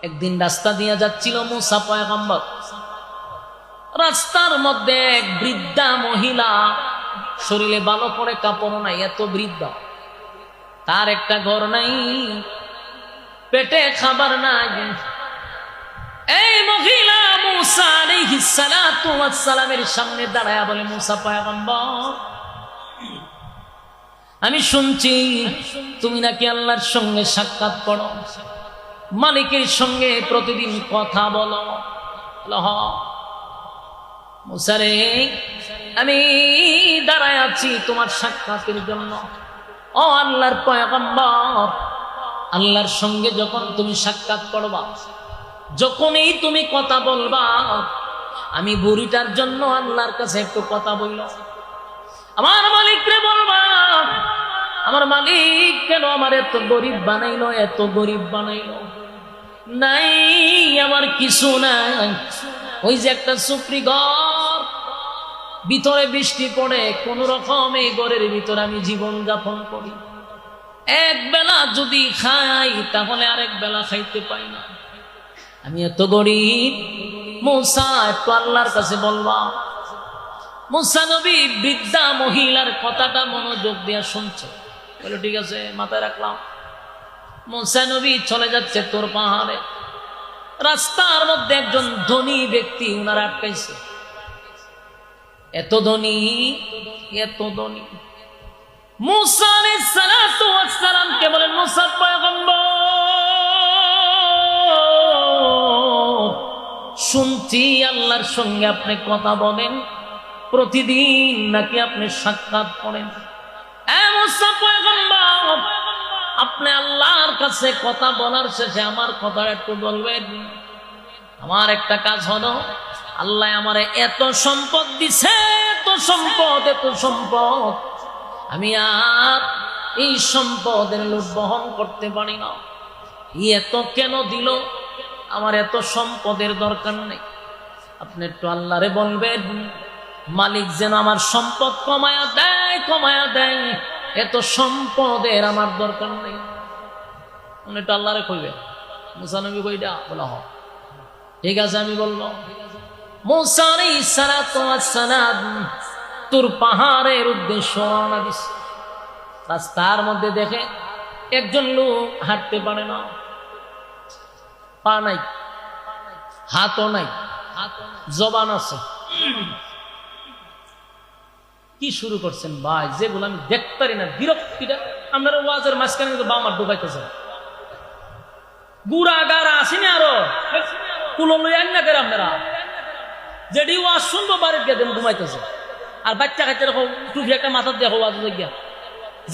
একদিন রাস্তা দিয়ে যাচ্ছিল মুসা পয়গম্বর, রাস্তার মধ্যে এক বৃদ্ধা মহিলা, শরীরে ভালো করে কাপড় নাই, এত বৃদ্ধ, তার একটা ঘর নাই, পেটে খাবার নাই। এই মহিলা মুসা আলাইহিস সালাতু ওয়াস সালামের সামনে দাঁড়ায়া বলে, মুসা পয়গম্বর, আমি শুনছি তুমি নাকি আল্লাহর সঙ্গে সাক্ষাৎ করো, মালিকের সঙ্গে প্রতিদিন কথা বলো। মুসা রে, আমি দাঁড়ায় আছি তোমার সাক্ষাতের জন্য। ও আল্লাহর পয়গম্বর, আল্লাহর সঙ্গে যখন তুমি সাক্ষাৎ করবা, যখনই তুমি কথা বলবা, আমি বুড়িটার জন্য আল্লাহর কাছে একটু কথা বলল। আমার মালিকরে বলবা, আমার মালিক কেন আমার এত গরিব বানাইলো, এত গরিব বানাইলো, নাই আমার কিছু নাই, ওই যে একটা সুপ্রি ঘর, ভিতরে বৃষ্টি পড়ে, কোন রকম এই ঘরের ভিতরে আমি জীবন যাপন করি, এক বেলা যদি খাই তাহলে আরেক বেলা খাইতে পাই না, আমি এত গরিব। মুসা একটু আল্লাহর কাছে বলবা। মুসা নবী বৃদ্ধা মহিলার কথাটা মনোযোগ দিয়ে শুনছে, বলে ঠিক আছে, মাথায় রাখলাম। মুসা নবী চলে যাচ্ছে তোর পাহাড়ে, রাস্তার মধ্যে একজন ধনী ব্যক্তি উনারা আটকাইছে, এত ধনী, এত ধনী। মুসা আলাইহিস সালাতু ওয়াস সালামকে বলেন, মুসা পয়গম্বর, শুনছি আল্লাহর সঙ্গে আপনি কথা বলেন, প্রতিদিন নাকি আপনি সাক্ষাৎ করেন। মুসা পয়গম্বর, আপনি আল্লাহর কাছে কথা বলার শেষে আমার কথা একটু বলবেন। আমার একটা কাজ হলো, আল্লাহ আমারে এত সম্পদ দিছে, এত সম্পদ, এত সম্পদ, আমি আর এই সম্পদের লোভ বহন করতে পারি না। এত কেন দিল? আমার এত সম্পদের দরকার নেই, আপনি একটু আল্লাহরে বলবেন, মালিক যেন আমার সম্পদ কমায়া দেয়, কমায়া দেয়, এত সম্পদের আমার দরকার নেই। উনি একটু আল্লাহরে কইবেন। মুসা নবী কইটা বলা হোক, ঠিক আছে আমি বলবো। মুসা আলাইহিস সালাতু ওয়াস সালাম তোর পাহাড়ের উদ্দেশ্য রওনা দিছে। রাস্তার মধ্যে দেখে একজন লোক হাঁটতে পারে না, পা নাই, হাতও নাই, জবান আছে। কি শুরু করছেন ভাই, যেগুলো আমি দেখতে পারি না, বিরক্তিটা। আপনারা ওয়াজের মাঝখানে কিন্তু বামার ঢুকাইতেছেন, গুড়া গাড়া আসেনি, আরো কুলো লই আন না করে আপনারা, যেটি ওয়াজ শুনবো বাড়ির গিয়ে ঘুমাইতেছে, আর বাচ্চা কাচ্চা দেখো টুপি একটা মাথার দেখো ওয়াজ গিয়া,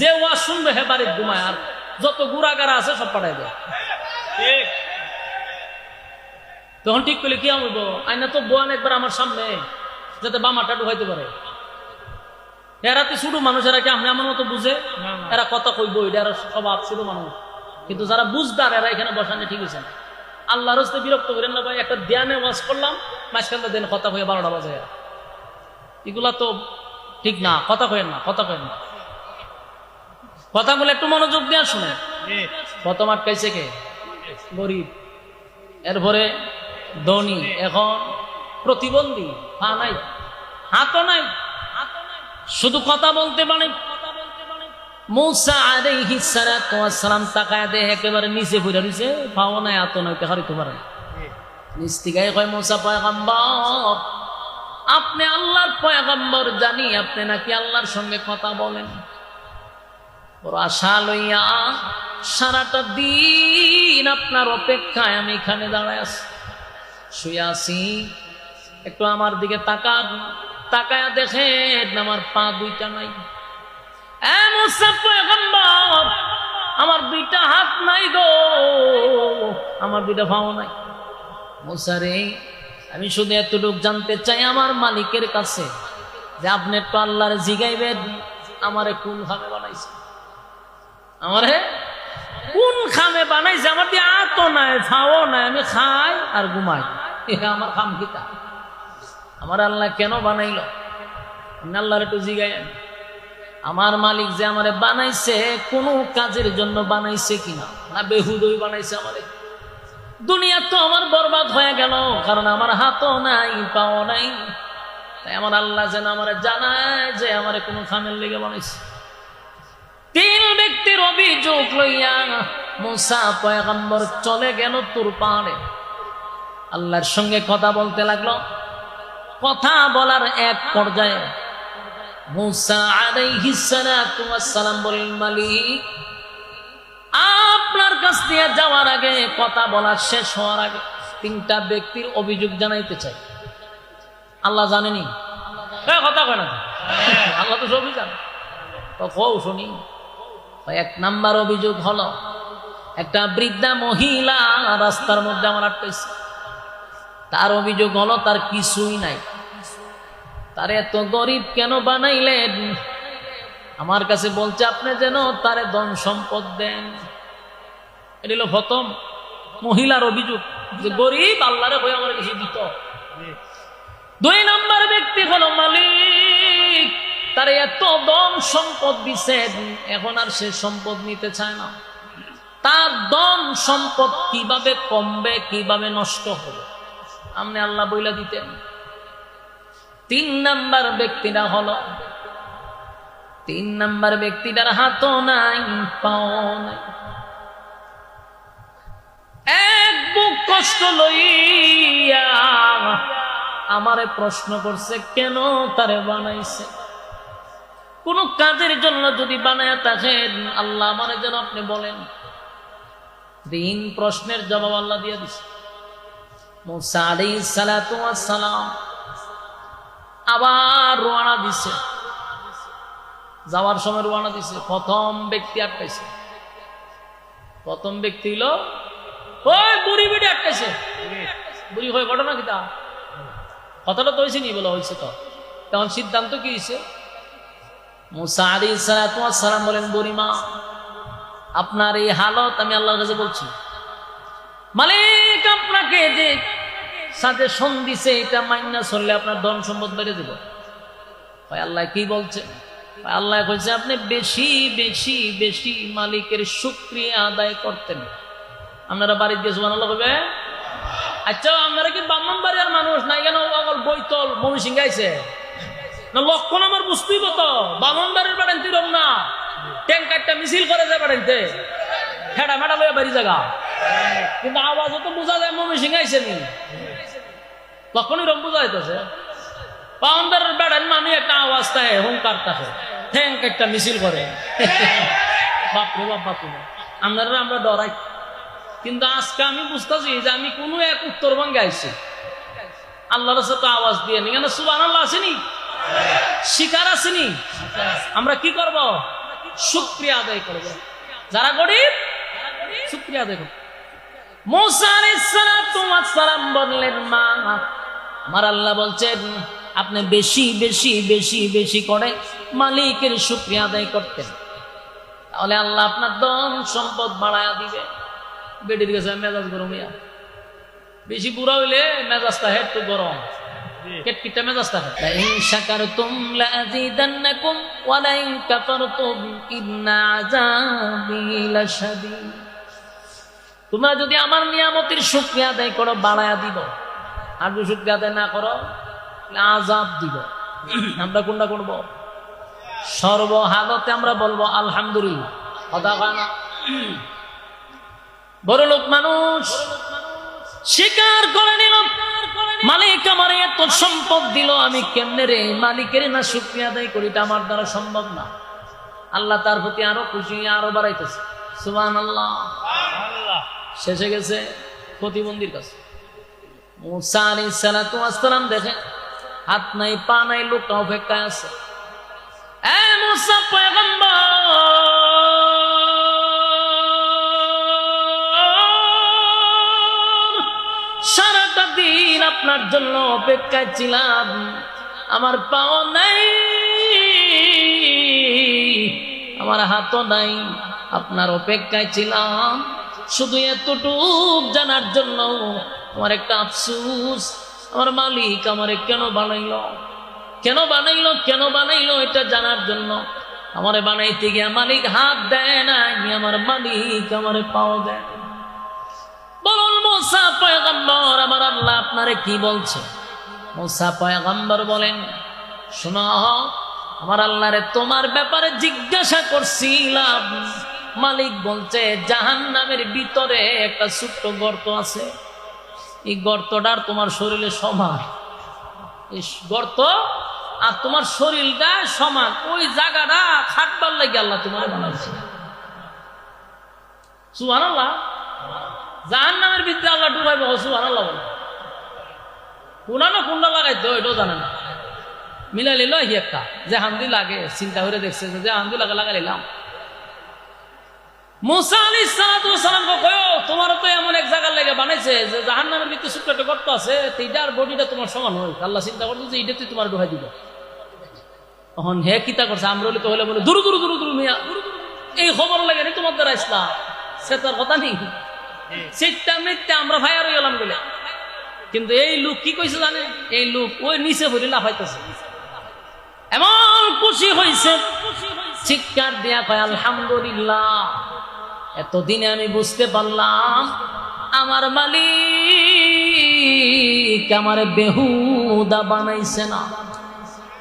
যে ওয়াজ শুনবে হে বাড়ির ঘুমায়, আর যত গুড়া গাড়া আছে সব পাঠাই দেয়। তখন ঠিক করলে কি হইব, আইনা তো বোয়ান একবার আমার সামনে, যাতে বামাটা ঢুকাইতে পারে। এরা তো ছোট মানুষ, এরা কি আপনি আমার মতো বুঝে? এরা কথা কইব, এটা এরা স্বভাব ছোট মানুষ। কিন্তু যারা বুঝদার এরা এখানে বসানে ঠিক হয়েছে। আল্লাহর হস্তে বিরক্ত করেন না ভাই, একটা ধ্যানে ওয়াজ করলাম, মাঝখানটা দেন কথা কয়ে 12টা বাজে, এগুলা তো ঠিক না। কথা কয়েন না, কথা কয়েন না, কথা বলে একটু মনোযোগ দিয়ে শুনে। প্রথম আটকাইছে কে? গরিব, এরপরে ধনী, এখন প্রতিবন্ধী, পা নাই, হাতও নাই, শুধু কথা বলতে পারে। মুসা আলাইহিস সালাতু ওয়াস সালাম তাকায় দেখে একেবারে নিচে পড়ে রইছে, পাও নাই, হাতও নাই, হারিতে পারে না। নিচ থেকে কয়, মুসা পয়গম্বর, আপনি আল্লাহর পয়গম্বর, জানি আপনি নাকি আল্লাহর সঙ্গে কথা বলেন। বড় আশা লইয়া সারাটা দিন আপনার অপেক্ষায় আমি এখানে দাঁড়ায় আছি, শুয়ে আছি। একটু আমার দিকে তাকান, তাকায়া দেখেন আমার পা দুইটা নাই। মুসা পয়গম্বর, আমার দুইটা হাত নাই গো, আমার দুইটা পাও নাই। মুসা রে, আমি শুধু এতটুকু জানতে চাই আমার মালিকের কাছে, যে আপনি একটু আল্লাহর জিগাইবেন, আমারে কোন খামে বানাইছে, আমারে কোন খামে বানাইছে, আমার দিয়ে হাতও নাই, পাও নাই, আমি খাই আর ঘুমাই, এটা আমার খাম কিতা? আমার আল্লাহ কেন বানাইল? আল্লাহর একটু জিগাইন, আমার মালিক যে আমারে বানাইছে কোন কাজের জন্য বানাইছে কিনা, না বেহুদই বানাইছে আমারে? দুনিয়া তো আমার বরবাদ হয়ে গেল, কারণ আমার হাতও নাই পাও নাই। তাই আমার আল্লাহ যেন আমার জানায় যে আমার কোনো খামের লেগে বানাইছে। 3 ব্যক্তির অভিযোগ লইয়া মুসা পয়গম্বর চলে গেল তুর পাহাড়ে, আল্লাহর সঙ্গে কথা বলতে লাগলো। কথা বলার এক পর্যায়ে মুসা আলাইহিস সালাতু ওয়াস সালাম বলেন, মালিক আপনার কাছ দিয়ে যাওয়ার আগে, কথা বলা শেষ হওয়ার আগে 3টা ব্যক্তির অভিযোগ জানাইতে চাই। আল্লাহ জানেনি কথা কয় না, আল্লাহ তো সবই জানে। তো কও শুনি। 1 নাম্বার অভিযোগ হলো, একটা বৃদ্ধা মহিলা রাস্তার মধ্যে আমার আটকাইছে। তার অভিযোগ হলো তার কিছুই নাই। তার এত গরিব কেন বানাইলেন? আমার কাছে বলছে আপনি যেন তারে ধন সম্পদ দেন। এটা হলো প্রথম মহিলার অভিযোগ, যে গরিব আল্লাহরে হয়ে আমার কিছু দিত। 2 নাম্বার ব্যক্তি হলো, মালিক তারে এত ধন সম্পদ দিছেন, এখন আর সে সম্পদ নিতে চায় না। তার ধন সম্পদ কিভাবে কমবে, কিভাবে নষ্ট হবে, আপনি আল্লাহ বইলা দিতেন। 3 নাম্বার ব্যক্তিটা হলো, 3 নাম্বার ব্যক্তিটার হাতও নাই পাও নাই, এক বুক কষ্ট লইয়া আমারে প্রশ্ন করছে কেন তারে বানাইছে। কোন কাজের জন্য যদি বানায়া থাকেন আল্লাহ আমারে যেন আপনি বলেন। 3 প্রশ্নের জবাব আল্লাহ দিয়ে দিছে। মুসা আলাইহিস সালাতু ওয়াস সালাম আবার রওনা দিছে। যাওয়ার সময় রওনা দিছে, প্রথম ব্যক্তি আটকাইছে। প্রথম ব্যক্তি হলো ওই বুড়ি বেটি আটকাইছে। বুড়ি হয়ে ঘটনা কি তা কথাটা তো হয়েছে নি বলা হয়েছে। তো তখন সিদ্ধান্ত কি হয়েছে? মুসা আলাইহিস সালাতু ওয়াস সালাম বলেন, বুড়িমা আপনার এই হালত আমি আল্লাহর কাছে বলছি। মালিক আপনাকে যে সাজেশন দিছে এটা মাইনা চললে আপনার ধন সম্পদ বেড়ে দেব। আল্লাহ কি বলছে? আল্লাহ কইছে আপনি বেশি বেশি বেশি মালিকের শুকরিয়া আদায় করতেন। আপনারা বাড়িতে দিয়ে সুবহানাল্লাহ কইবে। আচ্ছা আপনারা কি ব্রাহ্মণবাড়িয়ার মানুষ না? কেন বৈতল ময়মনসিংহ গাইছে না? লক্ষণ আমার বুঝতেই কত ব্রাহ্মণবাড়ির বাড়ান তুই না ট্যাঙ্কারটা মিছিল করে যায় বাড়াইতে হেডা মেডা লইয়া বাড়ি জায়গা, কিন্তু আওয়াজও তো বোঝা যায় ময়মনসিংহ গাইছে নি। লক্ষণই রম বোঝা যাইতেছে পাউন্ডারের বেড়ান মানে একটা আওয়াজ থাকে, হুঙ্কার থাকে, ঠ্যাঙ্ক একটা মিছিল করে। বাপরে বাপ বাপরে, আমরা ডরাই। কিন্তু আজকে আমি বুঝতেছি যে আমি কোনো এক উত্তরবঙ্গে আইছি, আল্লাহর সাথে আওয়াজ দিয়ে নি। কেন সুবহানাল্লাহ আসেনি, শিকার আসেনি। আমরা কি করব? শুকরিয়া আদায় করব। যারা গরিব শুকরিয়া আদায় করব। মুসা আলাইহিস সালাতু ওয়াস সালাম বললেন, মা আমার আল্লাহ বলছেন আপনি বেশি বেশি বেশি বেশি করে মালিকের শুকরিয়া আদায় করতেন, তাহলে আল্লাহ আপনার ধন সম্পদ বাড়ায়া দিবে। বেটির কাছে মেজাজ গরম হইয়া, বেশি বুড়া হইলে মেজাজটা একটু গরম, কেটকিটা মেজাজটা। লাইন শাকারতুম লাযিদান্নাকুম ওয়া লাইন কাফারতুম ইন্না আযাবি লাশাদীদ। তোমরা যদি আমার নিয়ামতের শুকরিয়া আদায় করো বাড়ায়া দিব, আর যদি শুকরিয়া আদায় না করো আযাব দিব। আমরা কোনটা করব? সর্বহালতে আমরা বলবো আলহামদুলিল্লাহ। কথা কয় না? বড় লোক মানুষ স্বীকার করে নিল, মালিক আমার এত সম্পদ দিল, আমি কেমনে রে মালিকের না শুকরিয়া আদায় করি, এটা আমার দ্বারা সম্ভব না। আল্লাহ তার প্রতি আরো খুশি, আরো বাড়াইতেছে। সুবহানাল্লাহ। শেষে গেছে প্রতিবন্ধীর কাছে। মুসা আলাইহিস সালাতু ওয়াস সালাম দেখে হাত নাই পা নাই, লোকটা অপেক্ষায় আছে। এ মুসা পয়গম্বর, সারাটা দিন আপনার জন্য অপেক্ষায় ছিলাম, আমার পাও নাই, আমার হাতও নাই, আপনার অপেক্ষায় ছিলাম শুধু এতটুক জানার জন্য। আমার একটা আফসোস, আমার মালিক আমারে কেন বানাইলো, কেন বানাইলো, কেন বানাইলো এটা জানার জন্য। আমারে বানাইতে গিয়া মালিক হাত দেয় না, আমার মালিক আমারে পাও দেয়। বলুন মুসা পয়গম্বর, আমার আল্লাহ আপনারে কি বলছে? মুসা পয়গম্বর বলেন, শোনো, আমার আল্লাহরে তোমার ব্যাপারে জিজ্ঞাসা করছিলাম। মালিক বলছে জাহান্নামের ভিতরে একটা ছোট্ট গর্ত আছে, এই গর্তটার তোমার শরীরে সমান, এই গর্ত আর তোমার শরীরটা সমান, ওই জায়গাটা খাটবার লাগে আল্লাহ তোমার বানাইছে। সুবহানাল্লাহ। জাহান্নামের ভিতরে আল্লাহ ডুবাইব, সুবহানাল্লাহ বলে। কোনটা লাগাইতে এটাও জানে না, মিলাই লিল একটা যে হান্দি লাগে, চিন্তা করে দেখছে যে হান্দি লাগে, লাগাই নিলাম। মুসা আলাইহিস সালামকে কয়ো, তোমারও তো এমন এক জায়গার লেগে বানাইছে যে জাহান্নামের ভিতরে ছোট্ট একটা গর্ত আছে, এইটার বডিটা তোমার সমান হয়। আল্লাহ চিন্তা করতো যে এইটা তুই তোমার ডুবাই দিব। তখন হে কিতা করছে, আমরলি তো হলে বলে দূর দূর দূর দূর মিয়া, এই খবর লাগে নি তোমার দ্বারা ইসলাম, সে তার কথা নেই। সেটা মিথ্যা, আমরা ভাই আর গেলাম বলে। কিন্তু এই লোক কি কইছে জানে, এই লোক ওই নিচে ভরি লাফাইতেছে, এমন খুশি হয়েছে, চিৎকার দিয়া কয় আলহামদুলিল্লাহ, এতদিনে আমি বুঝতে পারলাম আমার মালিক আমারে বেহুদা বানাইছে না,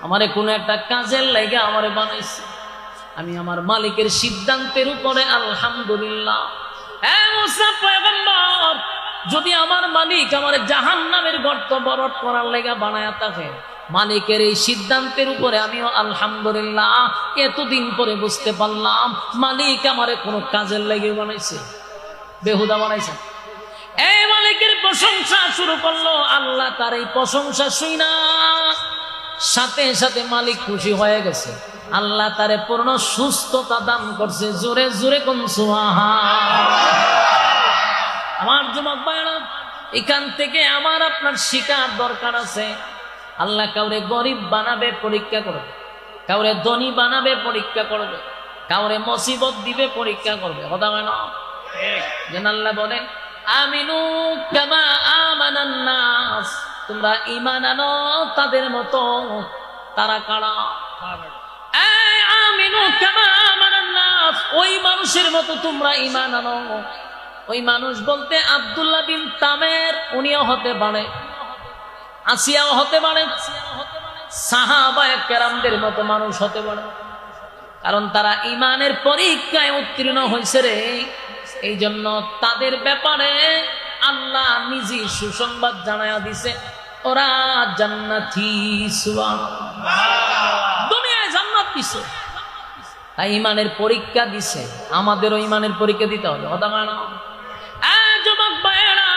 আমারে কোনো একটা কাজের লাগে আমারে বানাইছে। আমি আমার মালিকের সিদ্ধান্তের উপরে আলহামদুলিল্লাহ। মুসা পয়গম্বর, যদি আমার মালিক আমার জাহান্নামের গর্ত বরট করার লেগা বানায়া থাকে, মালিকের এই সিদ্ধান্তের উপরে আমিও আলহামদুলিল্লাহ। এতদিন পরে বুঝতে পারলাম মালিক আমারে কোনো কাজের লেগে বানাইছে, বেহুদা বানাইছে। এই মালিকের প্রশংসা শুরু করলো। আল্লাহ তার এই প্রশংসা শুইনা সাথে সাথে মালিক খুশি হয়ে গেছে। আল্লাহ তারে পূর্ণ সুস্থতা দান করছে। জোরে জোরে কোন সুবহানাল্লাহ। আমার যুবক ভাইরা, এখান থেকে আমার আপনার শিকার দরকার আছে। আল্লাহ কাউরে গরিব বানাবে, পরীক্ষা করবে, কাউরে ধনী বানাবে, পরীক্ষা করবে, কাউরে মুসিবত দিবে, পরীক্ষা করবে। কথা হয় না? যেন আল্লাহ বলেন আমিনু কামা আমানান নাস, তোমরা ঈমান আনো তাদের মতো। তারা কারা? আমিনু কামা আমানান নাস, ওই মানুষের মতো তোমরা ঈমান আনো। ওই মানুষ বলতে আব্দুল্লাহ বিন তামের, উনিও হতে পারে, আসিয়াও হতে পারে, সাহাবায়ে কেরামদের মতো মানুষ হতে পারে। কারণ তারা ঈমানের পরীক্ষায় উত্তীর্ণ হয়েছে রে, এই জন্য তাদের ব্যাপারে আল্লাহ নিজে সুসংবাদ জানায়া দিছে, ওরা জান্নাতি। সুবহানাল্লাহ। দুনিয়ায় জান্নাত দিছে, তাই ঈমানের পরীক্ষা দিছে। আমাদেরও ঈমানের পরীক্ষা দিতে হবে। কথা না? যুবক ভাইয়েরা,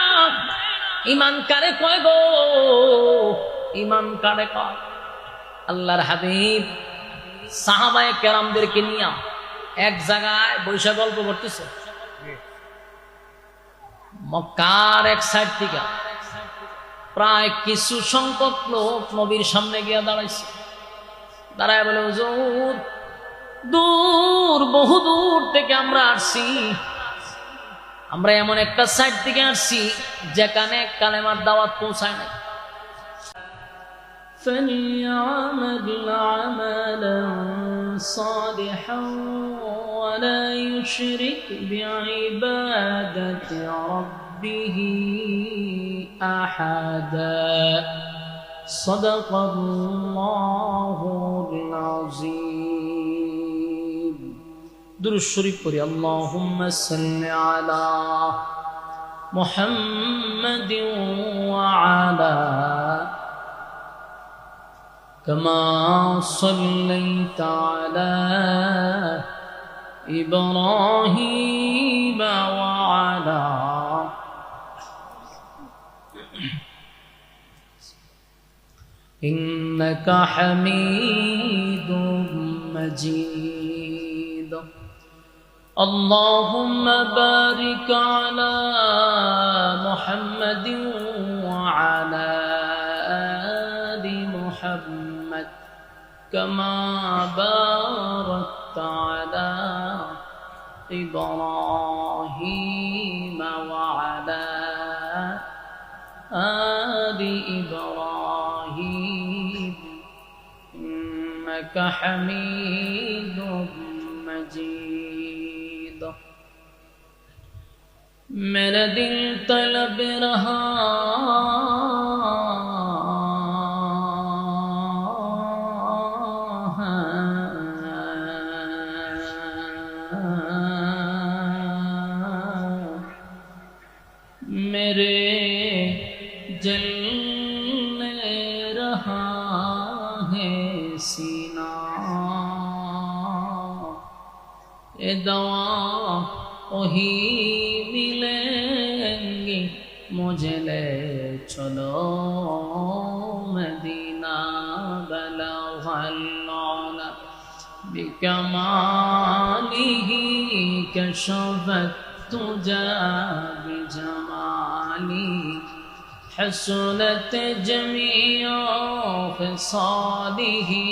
ঈমান কারে কয় গো? ঈমান কারে কয়? আল্লাহর হাবিব সাহাবায়ে কেরামদেরকে নিয়ে এক জায়গায় বৈশা গল্প করতেছে। মক্কার এক সাইড থেকে প্রায় কিছু সংখ্যক লোক নবীর সামনে গিয়ে দাঁড়াইছে। দাঁড়ায় বলে, হুজুর, দূর, বহু দূর থেকে আমরা আসছি। আমরা এমন একটা সাইড থেকে আসছি যেখানে কালেমার দাওয়াত পৌঁছায় নাই। فَلْيَعْمَلْ عَمَلًا صَالِحًا وَلَا يُشْرِكْ بِعِبَادَةِ رَبِّهِ أَحَدًا صدق الله العظيم. দুরূদ শরীফ পড়ি। আল্লাহুম্মা সাল্লি আলা মুহাম্মাদিন ওয়া আলা কামা সাল্লাইতা আলা ইব্রাহিম ওয়া আলা ইন্নাকা হামিদুম মাজিদ. اللهم بارك على محمد وعلى آل محمد كما باركت على إبراهيم وعلى آل إبراهيم إنك حميد مجيد. मेरा दिल तलब रहा मेरे जलने रहा है सीना ये दवा वही मिलेंगी मुझे ले चलो मदीना बलगल बिकमालिही कशफत तुजा बिजमाली हसनत जमीअ ख़िसालिही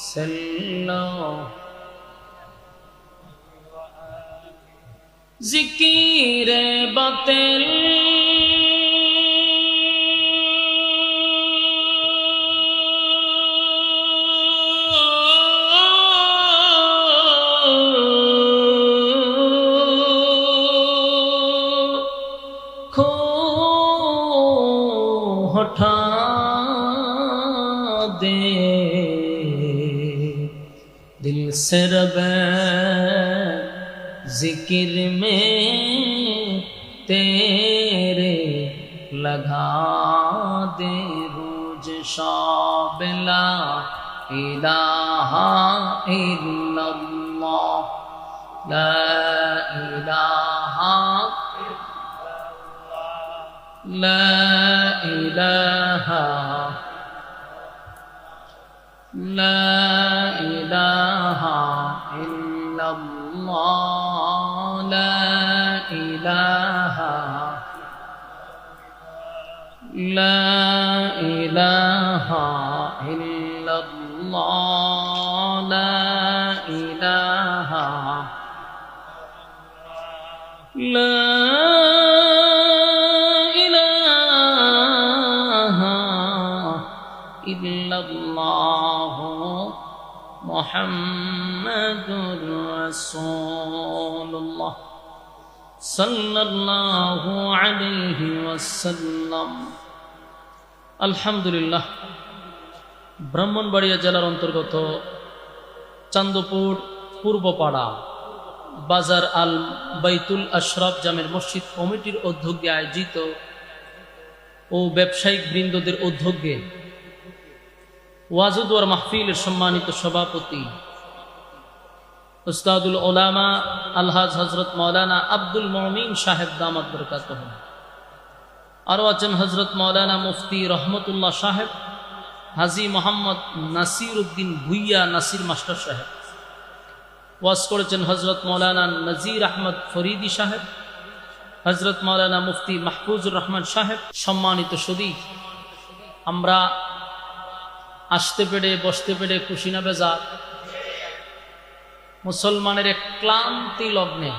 सल्लल्लाहु ज़िकीर बातिल खो हटा दे दिल से रबे जिक्र में तेरे लगा दे रोज शाब ला इलाहा इल्लल्लाह ला इलाहा ला इलाहा ला इलाहा इल्लल्लाह ला इलाहा ला इलाहा इल्लल्लाह ला इलाहा ला इलाहा इल्लल्लाह मुहम्मदुर रसूलुल्लाह सल्लल्लाहु अलैहि वसल्लम। আলহামদুলিল্লাহ, ব্রাহ্মণবাড়িয়া জেলার অন্তর্গত চান্দপুর পূর্বপাড়া বাজার আল বাইতুল আশরাফ জামের মসজিদ কমিটির উদ্যোগে আয়োজিত ও ব্যবসায়িক বৃন্দদের উদ্যোগে ওয়াজুদ ওয়ার মাহফিলের সম্মানিত সভাপতি উস্তাদুল উলামা আলহাজ হযরত মাওলানা আব্দুল মুমিন সাহেব দামাত বরকাতুহু, আরও আছেন হযরত মাওলানা মুফতি রহমতুল্লাহ সাহেব, হাজী মোহাম্মদ নাসির উদ্দিন ভুইয়া নাসির মাস্টার সাহেব, ওয়াজ করেছেন হযরত মাওলানা নজির আহমদ ফরিদি সাহেব, হযরত মাওলানা মুফতি মাহফুজুর রহমান সাহেব। সম্মানিত সুধী, আমরা আসতে পেরে বসতে পেরে খুশি না বেজার? মুসলমানের এক ক্লান্তি লগ্নে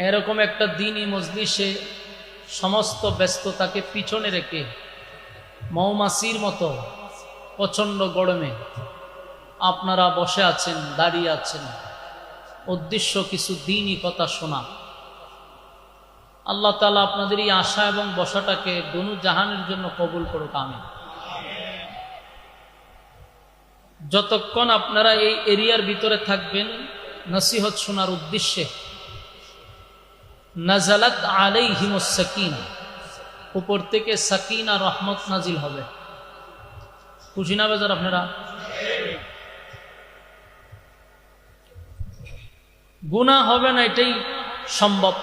এরকম একটা দিনই মজলিসে সমস্ত ব্যস্ততাকে পিছনে রেখে মৌমাছির মতো প্রচণ্ড গরমে আপনারা বসে আছেন, দাঁড়িয়ে আছেন, উদ্দেশ্য কিছু দিনই কথা শোনা। আল্লাহ তাআলা আপনাদের এই আশা এবং বসাটাকে দুনু জাহানের জন্য কবুল করুক, আমিন। যতক্ষণ আপনারা এই এরিয়ার ভিতরে থাকবেন নসিহত শোনার উদ্দেশ্যে, নাজালাত আলাইহিমুস সাকিনা, উপর থেকে সাকিনা রহমত নাজিল হবে। খুশি না বেজার আপনারা? গুনাহ হবে না এটাই সম্ভব,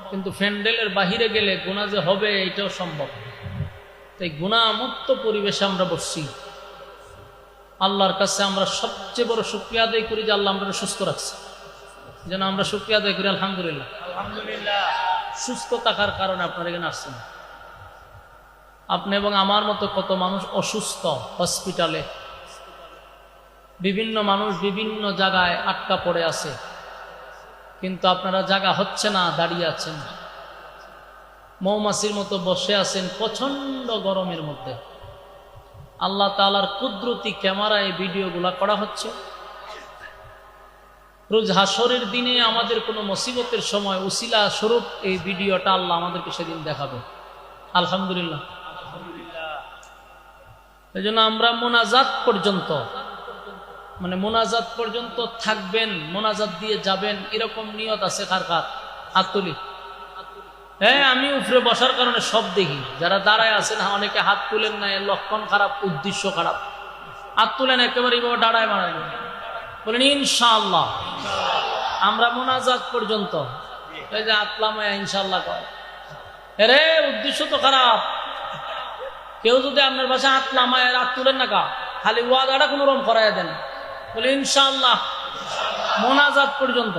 কিন্তু প্যান্ডেলের বাহিরে গেলে গুনাহ যে হবে এটাও সম্ভব। তাই গুনাহ মুক্ত পরিবেশে আমরা বসছি। আল্লাহর কাছে আমরা সবচেয়ে বড় শুকরিয়া আদায় করি যে আল্লাহ আমরা সুস্থ রাখছে, যেন আমরা শুকরিয়া আদায় করি আলহামদুলিল্লাহ। আলহামদুলিল্লাহ, সুস্থ থাকার কারণে আপনারা এখানে আসছেন। আপনি এবং আমার মতো কত মানুষ অসুস্থ, হসপিটালে, বিভিন্ন মানুষ বিভিন্ন জায়গায় আটকা পড়ে আছে, কিন্তু আপনারা জায়গা হচ্ছে না, দাঁড়িয়ে আছেন, মৌমাছির মতো বসে আছেন প্রচন্ড গরমের মধ্যে। আল্লাহ তাআলার কুদরতি ক্যামেরায় ভিডিওগুলা করা হচ্ছে। রোজ হাসরের দিনে আমাদের কোনো মুসিবতের সময় উসিলা স্বরূপ এই ভিডিওটা আল্লাহ আমাদেরকে সেদিন দেখাবে। আলহামদুলিল্লাহ। এই জন্য আমরা মোনাজাত পর্যন্ত, মানে মোনাজাত পর্যন্ত থাকবেন, মোনাজাত দিয়ে যাবেন, এরকম নিয়ত আছে কার কার? হাত তুলি। হ্যাঁ, আমি উপরে বসার কারণে সব দেখি। যারা দাঁড়ায় আছেন অনেকে হাত তুলেন না, এর লক্ষণ খারাপ, উদ্দেশ্য খারাপ। হাত তুলেন একেবারে এইভাবে দাঁড়ায় মারায় বলেন ইনশাআল্লাহ। আমরা মোনাজাত পর্যন্ত এই যে আতলামায়া ইনশাআল্লাহ কয়, আরে উদ্দেশ্য তো খারাপ। কেউ যদি আপনার বাসায় আতলামায় হাত তুলেন না কা, খালি ওয়াদাটা কোনো রকম করাই দেন, বলে ইনশাআল্লাহ মোনাজাত পর্যন্ত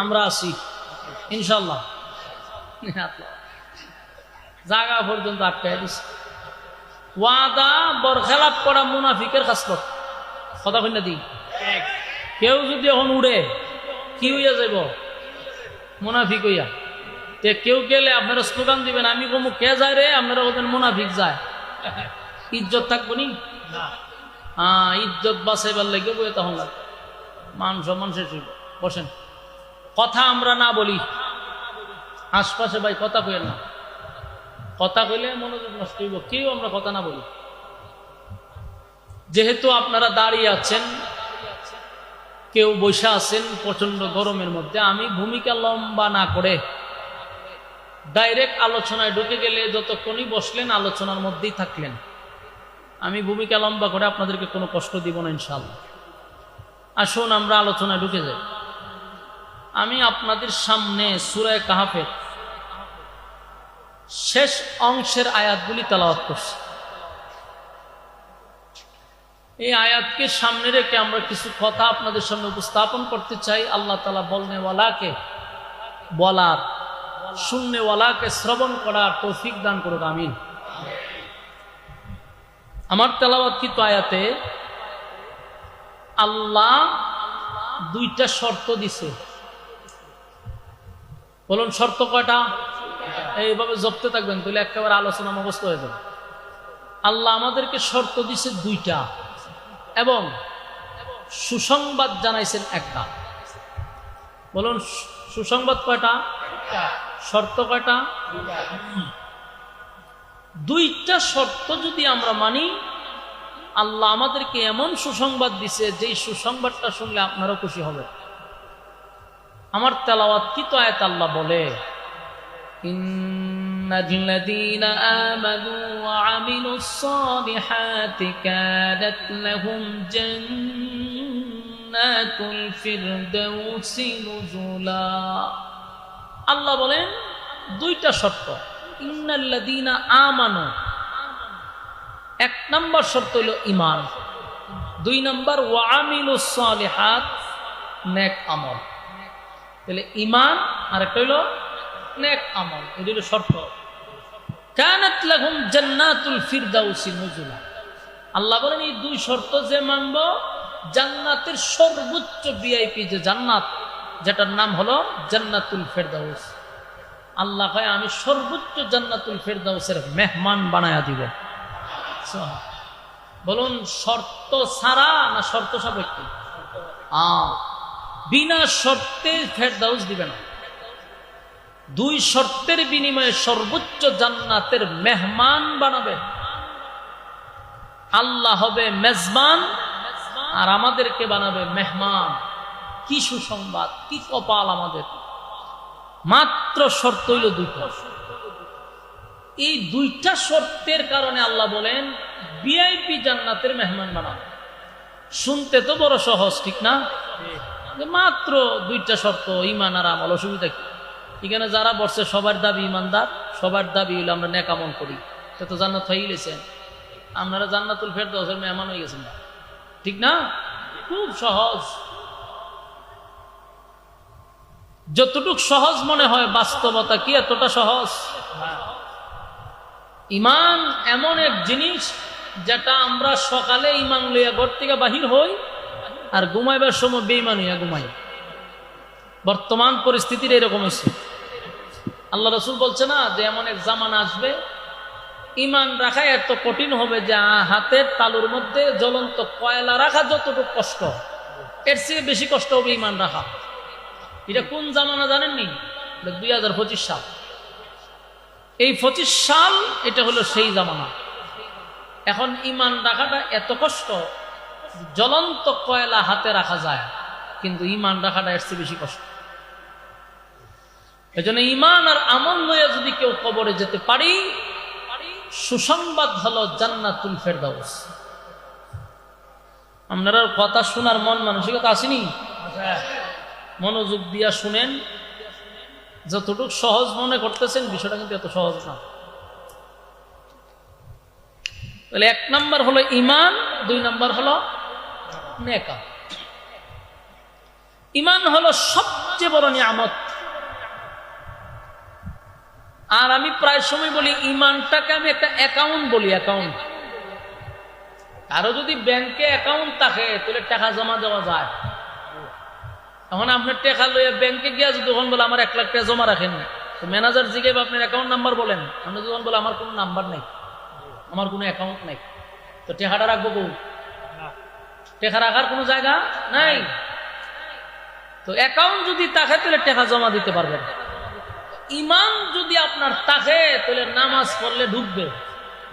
আমরা আসি ইনশাআল্লাহ। জায়গা পর্যন্ত আটকাই দিচ্ছে। ওয়াদা বরখেলাপ করা মুনাফিকের খাসলত। কথা কই না দি? কেউ যদি এখন উড়ে কি হইয়া যাইব? মুনাফিক হইয়া। তে কেউ গেলে আপনারা স্লোগান দিবেন, আমি কমু কে যায় রে, আপনারা বলবেন মুনাফিক যায়। ইজ্জত থাকবো নি? হ্যাঁ, ইজ্জত বাঁচাইবার লেগে বই তখন লাগবে। মান সম্মান শেষ হইব। বসেন। কথা আমরা না বলি আশপাশে, ভাই কথা কইেন না। কথা কইলে মনোযোগ নষ্ট হইব। কেউ আমরা কথা না বলি। যেহেতু আপনারা দাঁড়িয়ে আছেন, কেউ বসে আছেন প্রচন্ড গরমের মধ্যে, আমি ভূমিকা লম্বা না করে ডাইরেক্ট আলোচনায় ঢুকে গেলে যতক্ষণই বসলেন আলোচনার মধ্যেই থাকলেন। আমি ভূমিকা লম্বা করে আপনাদেরকে কোনো কষ্ট দিব না ইনশাআল্লাহ। আসুন আমরা আলোচনায় ঢুকে যাই। আমি আপনাদের সামনে সূরা কাহফের শেষ অংশের আয়াতগুলি তেলাওয়াত করছি। এই আয়াতকে সামনে রেখে আমরা কিছু কথা আপনাদের সামনে উপস্থাপন করতে চাই। আল্লাহ তাআলা বলনেওয়ালাকে বলার, শুননেওয়ালাকে শ্রবণ করার তৌফিক দান করুক, আমিন। আমার তেলাওয়াতকৃত আয়াতে আল্লাহ দুইটা শর্ত দিছে। বলুন শর্ত কয়টা? এইভাবে জপতে থাকবেন, তাহলে একেবারে আলোচনা মুখস্থ হয়ে যাবে। আল্লাহ আমাদেরকে শর্ত দিছে দুইটা, এবং সুসংবাদ জানাইছেন একটা। বলুন সুসংবাদ কয়টা? শর্ত কয়টা? দুইটা শর্ত যদি আমরা মানি, আল্লাহ আমাদেরকে এমন সুসংবাদ দিছে যেই সুসংবাদটা শুনলে আপনারও খুশি হবে। আমার তেলাওয়াতকৃত আয়াত আল্লাহ বলে, ইন্নাল্লাযীনা আমানু ওয়া আমিলুস সালিহাতি কানাত লাহুম জান্নাতুল ফিরদাউসি নুজুলা। আল্লাহ বলেন দুইটা শর্ত। ইন্নাল্লাযীনা আমানু, এক নম্বর শর্ত হলো ঈমান। দুই নম্বর ওয়া আমিলুস সালিহাত, নেক আমল। তাহলে ঈমান আর একটা হলো নেক আমল, এটা হলো শর্ত। কানাত লাহুম জান্নাতুল ফিরদাউসি নুজুলা। আল্লাহ বলেন এই দুই শর্ত যে মানব, জান্নাতের সর্বোচ্চ ভিআইপি যে জান্নাত, যেটার নাম হলো জান্নাতুল ফিরদাউস, আল্লাহ কয় আমি সর্বোচ্চ জান্নাতুল ফিরদাউসের মেহমান বানায়া দিব। বলুন শর্ত ছাড়া না শর্ত সাপেক্ষে? বিনা শর্তে ফেরদাউস দিবে না। দুই শর্তের বিনিময়ে সর্বোচ্চ জান্নাতের মেহমান বানাবে। আল্লাহ হবে মেজবান আর আমাদেরকে বানাবে মেহমান। কি সুসংবাদ, কি কপাল আমাদের! মাত্র শর্ত হইল দুইটা। এই দুইটা শর্তের কারণে আল্লাহ বলেন ভিআইপি জান্নাতের মেহমান বানাবে। শুনতে তো বড় সহজ, ঠিক না? মাত্র দুইটা শর্ত, ঈমান আর আমল। অসুবিধা কি? এখানে যারা বসছে সবার দাবি ঈমানদার, সবার দাবি হইলো আমরা নেক আমল করি, সে তো জান্নাত হয়ে গেছেন। আপনারা জান্নাতুল ফেরদাউসের মেহমান হয়ে গেছেন, ঠিক না? খুব সহজ। যতটুক সহজ মনে হয়, বাস্তবতা কি এতটা সহজ? ঈমান এমন এক জিনিস যেটা আমরা সকালে ঈমান লইয়া ঘর থেকে বাহির হই আর ঘুমাইবার সময় বেঈমান হইয়া ঘুমাই। বর্তমান পরিস্থিতির এরকম হচ্ছে। আল্লাহ রাসূল বলছে না যে এমন এক জামানা আসবে ঈমান রাখা এত কঠিন হবে যে হাতের তালুর মধ্যে জ্বলন্ত কয়লা রাখা যতটুকু কষ্ট, এর চেয়ে বেশি কষ্ট হবে ইমান রাখা। এটা কোন জামানা জানেননি? 2025 সাল। এই 25 সাল এটা হলো সেই জামানা। এখন ইমান রাখাটা এত কষ্ট, জ্বলন্ত কয়লা হাতে রাখা যায়, কিন্তু ইমান রাখাটা এর চেয়ে বেশি কষ্ট। এজন্য ইমান আর আমল লইয়া যদি কেউ কবরে যেতে পারি, সুসংবাদ হলো জান্নাতুল ফেরদাউস। আপনারা কথা শোনার মন মানসিকতা আসেনি? মনোযোগ দিয়া শুনেন। যতটুকু সহজ মনে করতেছেন বিষয়টা কিন্তু এত সহজ না। তাহলে 1 নাম্বার হলো ইমান, 2 নাম্বার হলো নেকা। ইমান হলো সবচেয়ে বড় নিয়ামত। আর আমি প্রায় সময় বলি ইমানটাকে আমি একটা অ্যাকাউন্ট বলি, অ্যাকাউন্ট। কারো যদি ব্যাংকে অ্যাকাউন্ট থাকে তাহলে টাকা জমা দেওয়া যায়। এখন আপনার টাকা লইয়া ব্যাংকে গিয়া যদি তখন বলে আমার 1 লাখ টাকা জমা রাখেন, তো ম্যানেজার জিজ্ঞাসা আপনার অ্যাকাউন্ট নাম্বার বলেন, আপনি যখন বলে আমার কোনো নাম্বার নেই, আমার কোনো অ্যাকাউন্ট নেই, তো টাকাটা রাখবো কই? টাকা রাখার কোনো জায়গা নাই। তো অ্যাকাউন্ট যদি থাকে তাহলে টাকা জমা দিতে পারবেন। ইমান যদি আপনার থাকে তাহলে নামাজ পড়লে ঢুকবে,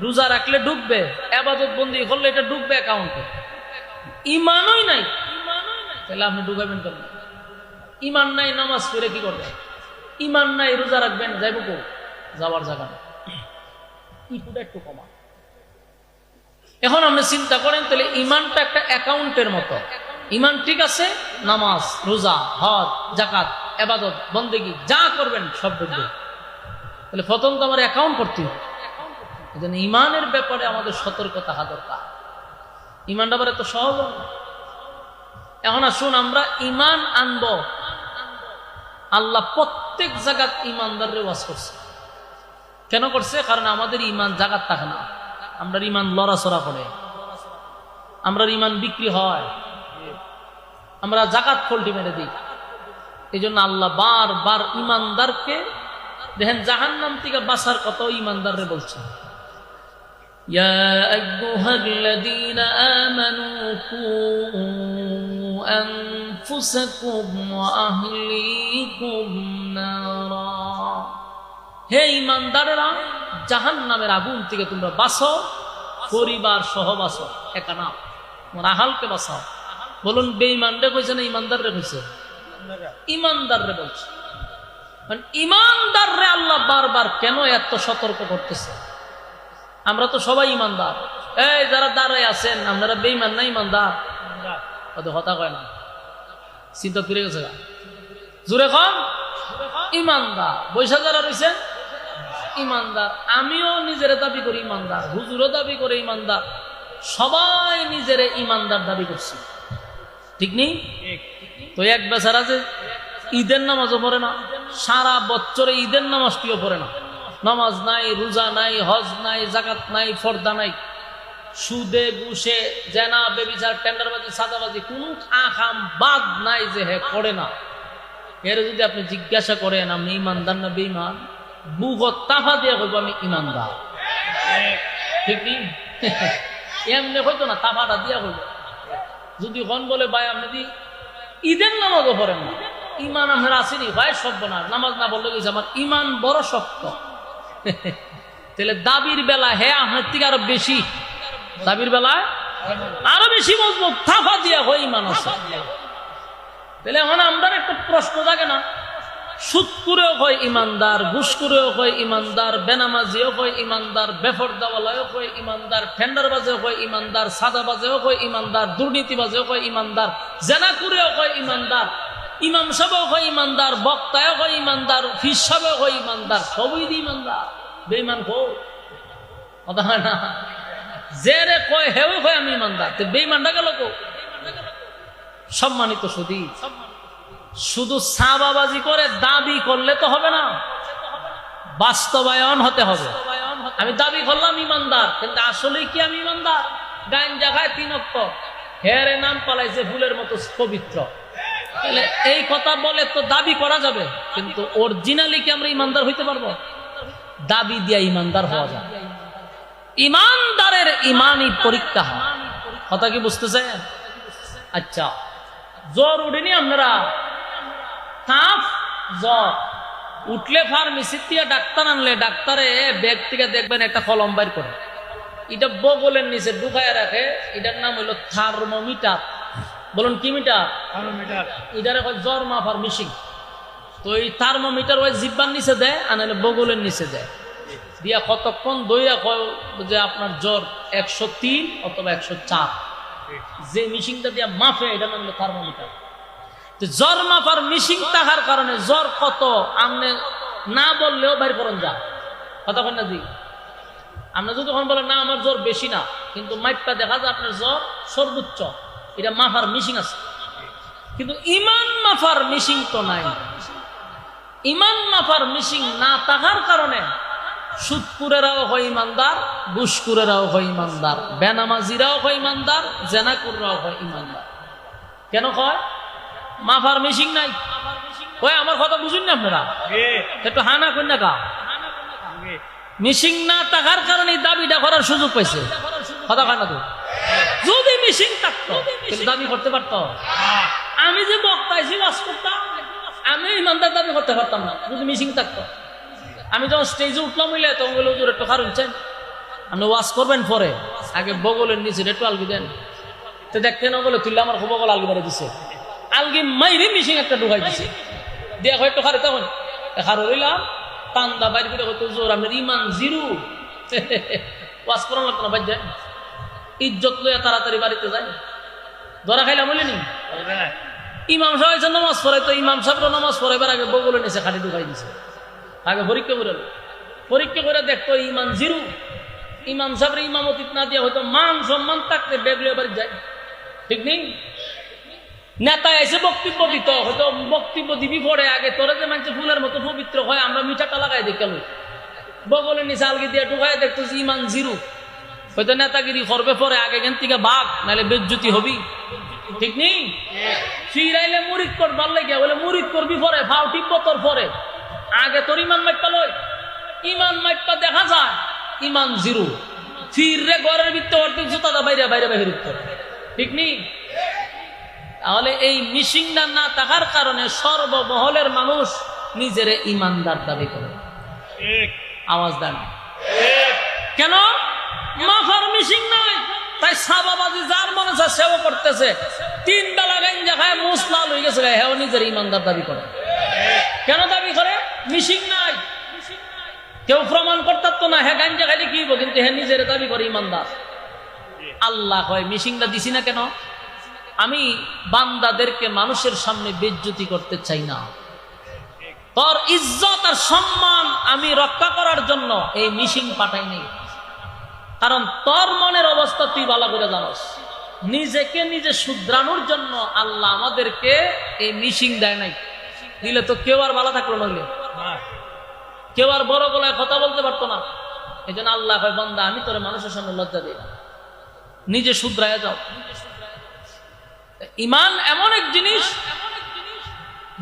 রোজা রাখলে ঢুকবে, ইবাদত বন্দি করলে এটা ঢুকবে অ্যাকাউন্টে। ইমানই নাই তাহলে আপনি ঢুকাবেন কেন? ইমান নাই নামাজ পড়ে কি করবেন? ইমান নাই রোজা রাখবেন, যাইব কো? যাওয়ার জায়গা নেই। ইকুটা একটু কমা। এখন আপনি চিন্তা করেন তাহলে ইমানটা একটা অ্যাকাউন্টের মতো। ইমান ঠিক আছে, নামাজ, রোজা, হজ, যাকাত, ইবাদত, বন্দেগী যা করবেন সব ঢুকবে। তাহলে প্রথম তো আমার অ্যাকাউন্ট করতে হবে। এজন্য ইমানের ব্যাপারে আমাদের সতর্ক থাকা দরকার। ইমানটা আবার এত সহজ না। এখন আসুন আমরা ইমান আনব। আল্লাহ প্রত্যেক জায়গাত ইমানদাররে ওয়াজ করছে। কেন করছে? কারণ আমাদের ইমান জায়গাত থাকে না। আমরা ইমান লড়াচড়া করে, আমরা ইমান বিক্রি হয়, আমরা জাকাত ফল্টি মেরে দিই। এই জন্য আল্লাহ বারবার ইমানদারকে দেখেন জাহান্নাম থেকে বাঁচার কথা ইমানদাররে বলছে। ইয়া আইয়ুহাল্লাযীনা আমানু কু আনফুসাকুম ওয়া আহলিকুম নারা। হে ইমানদারেরা, জাহান্নামের আগুন থেকে তোমরা বাঁচো, পরিবার সহ বাঁচো, একা না, তোমার আহালকে বাঁচাও। বলুন বেঈমানরে কইছে না ইমানদাররে কইছে? ইমানদাররে বলছে। ইমানদাররে আল্লাহ বারবার কেন এত সতর্ক করতেছে? আমরা তো সবাই ইমানদার। এই যারা দাঁড়ায় আছেন আপনারা বেঈমান না ইমানদার? কথা কয় না, চিন্তা করে গেছে জোরে কম। ইমানদার বৈশা যারা রয়েছেন ইমানদার। আমিও নিজের দাবি করি ইমানদার, হুজুরও দাবি করে ইমানদার, সবাই নিজেরে ইমানদার দাবি করছি, ঠিক নেই? তো এক বেচারা যে ঈদের নামাজও পড়ে না, সারা বছরে ঈদের নামাজটিও পড়ে না, নামাজ নাই, রোজা নাই, হজ নাই, জাকাত নাই, ফর্দা নাই, সুদে ঘুষে জেনা বেবিচার টেন্ডারবাজি সাদাবাজি কোন আকাম বাদ নাই যে হে করে না। এর যদি আপনি জিজ্ঞাসা করেন আপনি ইমানদার না বেঈমান, বুগত তাফা দিয়ে কইব আমি ইমানদার, ঠিক নেই? এমনি হইতো না, তাফাটা দিয়া কইব। যদি কোন বলে ভাই আপনি ঈদের নামাজও পড়েন না, ইমান আপনার আসেনি, ভাই সব না, নামাজ না বললে গেছে আমার ইমান বড় শক্ত। তাহলে দাবির বেলা হে আপনার থেকে আরো বেশি, দাবির বেলায় আরো বেশি মজবুত, তাফা দিয়া হয় ইমান আছে। তাহলে এখন আমরা একটা প্রশ্ন জাগে না, সুদ করেও হয় ইমানদার, ঘুষ করেও হয় ইমানদার, বেনামাজিও হয় ইমানদার, বেফরদাওয়ালাও হয় ইমানদার, টেন্ডারবাজেও হয় ইমানদার, সাদাবাজেও হয় ইমানদার, দুর্নীতিবাজেও হয় ইমানদার, জেনা করেও হয় ইমানদার, ইমাম সাহেবও হয় ইমানদার, বক্তাও হয় ইমানদার, ফিস সাহেবও হয় ইমানদার, সবই ইমানদার। বেঈমান কই? কথা হয় না, যে রে কয় হেও কয় আমি ইমানদার, তো বেঈমানটা গেল কো? সম্মানিত সুধী, শুধু সাবাবাজি করে দাবি করলে তো হবে না, বাস্তবায়ন হতে হবে। আমি দাবি করলাম ইমানদার, কিন্তু আসলে কি আমি ইমানদার? গাইন জায়গায় 3 অক্ষর, হেরে নাম পালাইছে ফুলের মতো পবিত্র। তাহলে এই কথা বলে তো দাবি করা যাবে, কিন্তু অরিজিনালি কি আমরা ইমানদার হইতে পারবো? দাবি দিয়া ইমানদার হওয়া যায়। ইমানদারের ইমানই পরীক্ষা হয়। কথা কি বুঝতেছেন? আচ্ছা, জ্বর উঠেনি আপনারা, কাফ জ্বর উঠলে ফার্মেসির থেকে ডাক্তার আনলে ডাক্তারে ব্যাগ থেকে দেখবেন একটা কলম বাইর করে, এটা বগলের নিচে ঢুকায় রাখে, এটার নাম হইল থার্মোমিটার। বলুন কি মিটার? এটারে জ্বর মাপার মেশিন। তো এই থার্মোমিটার ওই জিব্বার নিচে দেয়, আনালে বগলের নিচে দেয়, দিয়া কতক্ষণ দইয়া কয় যে আপনার জ্বর 103 অথবা 104, যে মেশিনটা দিয়া মাপে এটা নাম হলো থার্মোমিটার। জ্বর মাপার মেশিন থাকার কারণে জ্বর কত আপনি না বললেও বাইর করেন যা, কথা বলেন না জি। আপনি যদি তখন বলেন না আমার জ্বর বেশি না, কিন্তু মাইপটা দেখা যায় আপনার জ্বর সর্বোচ্চ, এটা মাপার মেশিন আছে। কিন্তু ইমান মাপার মেশিন তো নাই। ইমান মাপার মেশিন না থাকার কারণে সুদকুরেরাও হয় ইমানদার, ঘুষকুরেরাও হয় ইমানদার, বেনামাজিরাও হয় ইমানদার, জেনাকুররাও হয় ইমানদার। কেন কয়? মাফার মেশিন নাই। ওই আমার কথা বুঝুন না আপনারা, একটু হানা কন্যা কা মেশিন না থাকার কারণে দাবিটা করার সুযোগ পাইছে, কথা কয় না তো। যদি মেশিন থাকতো দাবি করতে পারতো। আমি যে বক্তাইছি বাস করতাম, আমি ইমানদার দাবি করতে পারতাম না যদি মেশিন থাকতো। আমি যখন স্টেজে উঠলাম হইলে তখন বলে হুজুর একটু খারুন চান, আপনি ওয়াজ করবেন পরে আগে বগলের নিচে একটু আলগি দেন। তো দেখতে না বলে তুললে আমার বগল আলগি মেরে দিছে, আলগি মাইরে মেশিন একটা ঢুকাই দিছে, দিয়ে হয় একটু খারে তখন খারো রইলাম টান্দা বাইর করে হয়তো জোর আপনার ইমান জিরো। ওয়াজ করানো লাগতো না, বাদ যায় ইজ্জত লইয়া তাড়াতাড়ি বাড়িতে যায়। ধরা খাইলাম বলিনি ইমাম সাহেব নামাজ পড়াই, তো ইমাম সাহেব নামাজ পড়াইবার আগে বগলের নিচে খাটি ঢুকাই দিছে। আগে পরীক্ষা করে পরীক্ষা করে দেখতো ইমান জিরো। ইমাম সাহেব ইমামতি না দিয়া হয়তো মান সম্মান থাকতে বেগলে বাড়ি যায়, ঠিক নেই। নেতা এসে বক্তব্য দিত, হয়তো বক্তব্য দিবি পরে আগে তোরা যে মানুষ ফুলের মতো পবিত্র হয়, আমরা মিঠাটা লাগাই দিই কেন বগলের নিচে আলগি দিয়ে ঢুকাই দেখতো ইমান জিরো। হয়তো নেতাগিরি করবে পরে আগে এখান থেকে ভাগ, নাহলে বেজ্জতি হবি, ঠিক নেই। ফিরাইলে মুরিদ করবার লাগে বলে মুরিদ করবি পরে ভাও টিপব তোর পরে, আগে তোর ইমান মাইপা লই। ইমান মাইপা দেখা যায় ইমান জিরো, ফিরে ঘরের ভিতরে অর্ধেক জুতা বাইরে বাইরে বাইরে, ঠিক নেই। তাহলে এই মিশিংটা না থাকার কারণে সর্বমহলের মানুষ নিজের ইমানদার দাবি করে। আওয়াজ দেন কেন? মাফার মিশিং নাই, তাই সাবাবাজি যার মনে চায় সেও করতেছে। 3 বেলা গাঞ্জা খায় মুসলা হয়ে গেছে, হেও নিজের ইমানদার দাবি করে। কেন দাবি করে? মিশিং নাই, কেউ প্রমাণ করতাম তো না হ্যাঁ গাঞ্জা খাইলে কি হইব, কিন্তু হ্যাঁ নিজের দাবি করে ইমানদার। আল্লাহ কয় মিশিংটা দিছি না কেন? আমি বান্দাদেরকে মানুষের সামনে বেজ্জতি করতে চাই না, তোর ইজ্জত আর সম্মান আমি রক্ষা করার জন্য এই মিশিং পাঠাই নেই। কারণ তোর মনের অবস্থা তুই ভালো করে জানোস, নিজেকে নিজে শুধরানোর জন্য আল্লাহ আমাদেরকে এই মিশিং দেয় নাই। দিলে তো কেউ আর ভালো থাকলো নইলে, কেউ আর বড় গলায় কথা বলতে পারতো না। এই জন্য আল্লাহ কয় বান্দা আমি তোর মানুষের সামনে লজ্জা দিই না, নিজে শুধরায়া যাও। ইমান এমন এক জিনিস,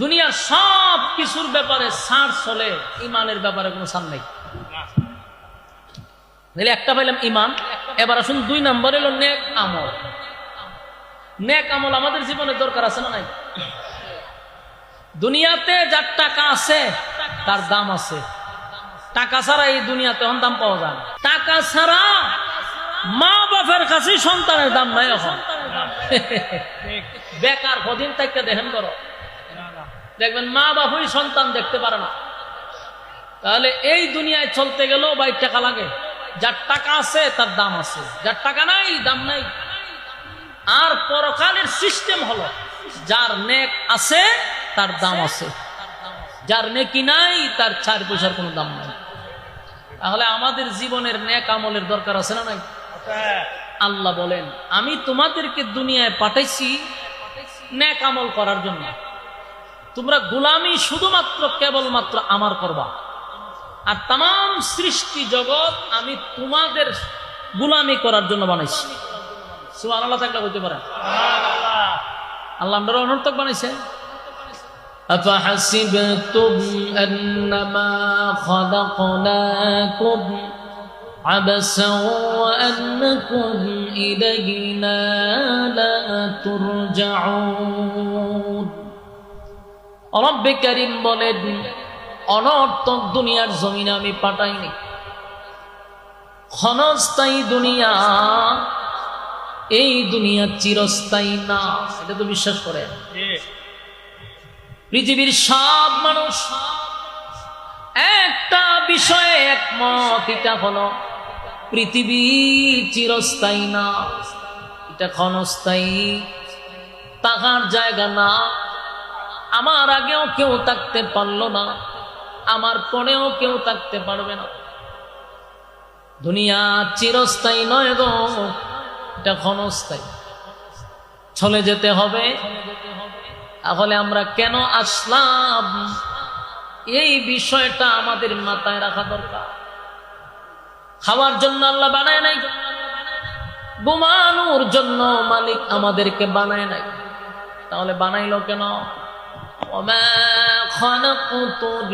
দুনিয়ার সব কিছুর ব্যাপারে ছাড় চলে, ইমানের ব্যাপারে কোনো ছাড় নেই। একটা পাইলাম ইমান। এবার আসুন 2 নম্বর হলো নেক আমল। নেক আমল আমাদের জীবনে দরকার আছে না নাই? দুনিয়াতে যার টাকা আছে তার দাম আছে, টাকা ছাড়া এই দুনিয়াতে এখন দাম পাওয়া যায় না। টাকা ছাড়া মা বাপের কাছে সন্তানের দাম নাই। এখন বেকার কদিন থেকে দেখেন করো, দেখবেন মা বাপই সন্তান দেখতে পারে না। তাহলে এই দুনিয়ায় চলতে গেলেও ভাই টাকা লাগে। যার টাকা আছে তার দাম আছে, যার টাকা নাই দাম নাই। আর পরকালের সিস্টেম হলো যার নেক আছে তার দাম আছে, যার নেকি নাই তার 4 পয়সার কোনো দাম নাই। তাহলে আমাদের জীবনের নেক আমলের দরকার আছে না নাই? আল্লাহ বলেন আমি তোমাদেরকে দুনিয়ায় পাঠাইছি নেক আমল করার জন্য। তোমরা গোলামি শুধুমাত্র কেবলমাত্র আমার করবা, আর তাম সৃষ্টি জগৎ আমি তোমাদের গোলামি করার জন্য বানাইছি। সুবহানাল্লাহ থাকলে বলতে পারেন আল্লাহ আমরা অনর্থক বানাইছে। আফাহাসিবতুম আন্নামা খালাকনাকুম আবাসান ওয়া আন্নাকুম ইলাইনা লা তুরজাউন। রব্বে কারীম বলেন, অনর্থক দুনিয়ার জমিনে আমি পাঠাইনি। ক্ষণস্থায়ী দুনিয়া, এই দুনিয়া চিরস্থায়ী না। এটা তো বিশ্বাস করে পৃথিবীর সব মানুষ একটা বিষয়ে একমত, এটা হলো পৃথিবী চিরস্থায়ী না, এটা ক্ষণস্থায়ী, থাকার জায়গা না। আমার আগেও কেউ থাকতে পারলো না, আমার পরেও কেউ থাকতে পারবে না। দুনিয়া চিরস্থায়ী নয় গো, এটা ক্ষণস্থায়ী, চলে যেতে হবে। তাহলে আমরা কেন আসলাম, এই বিষয়টা আমাদের মাথায় রাখা দরকার। খাওয়ার জন্য আল্লাহ বানায় নাই, ঘুমানোর জন্য মালিক আমাদেরকে বানায় নাই, তাহলে বানাইলো কেন? ওমা খালাকুতুল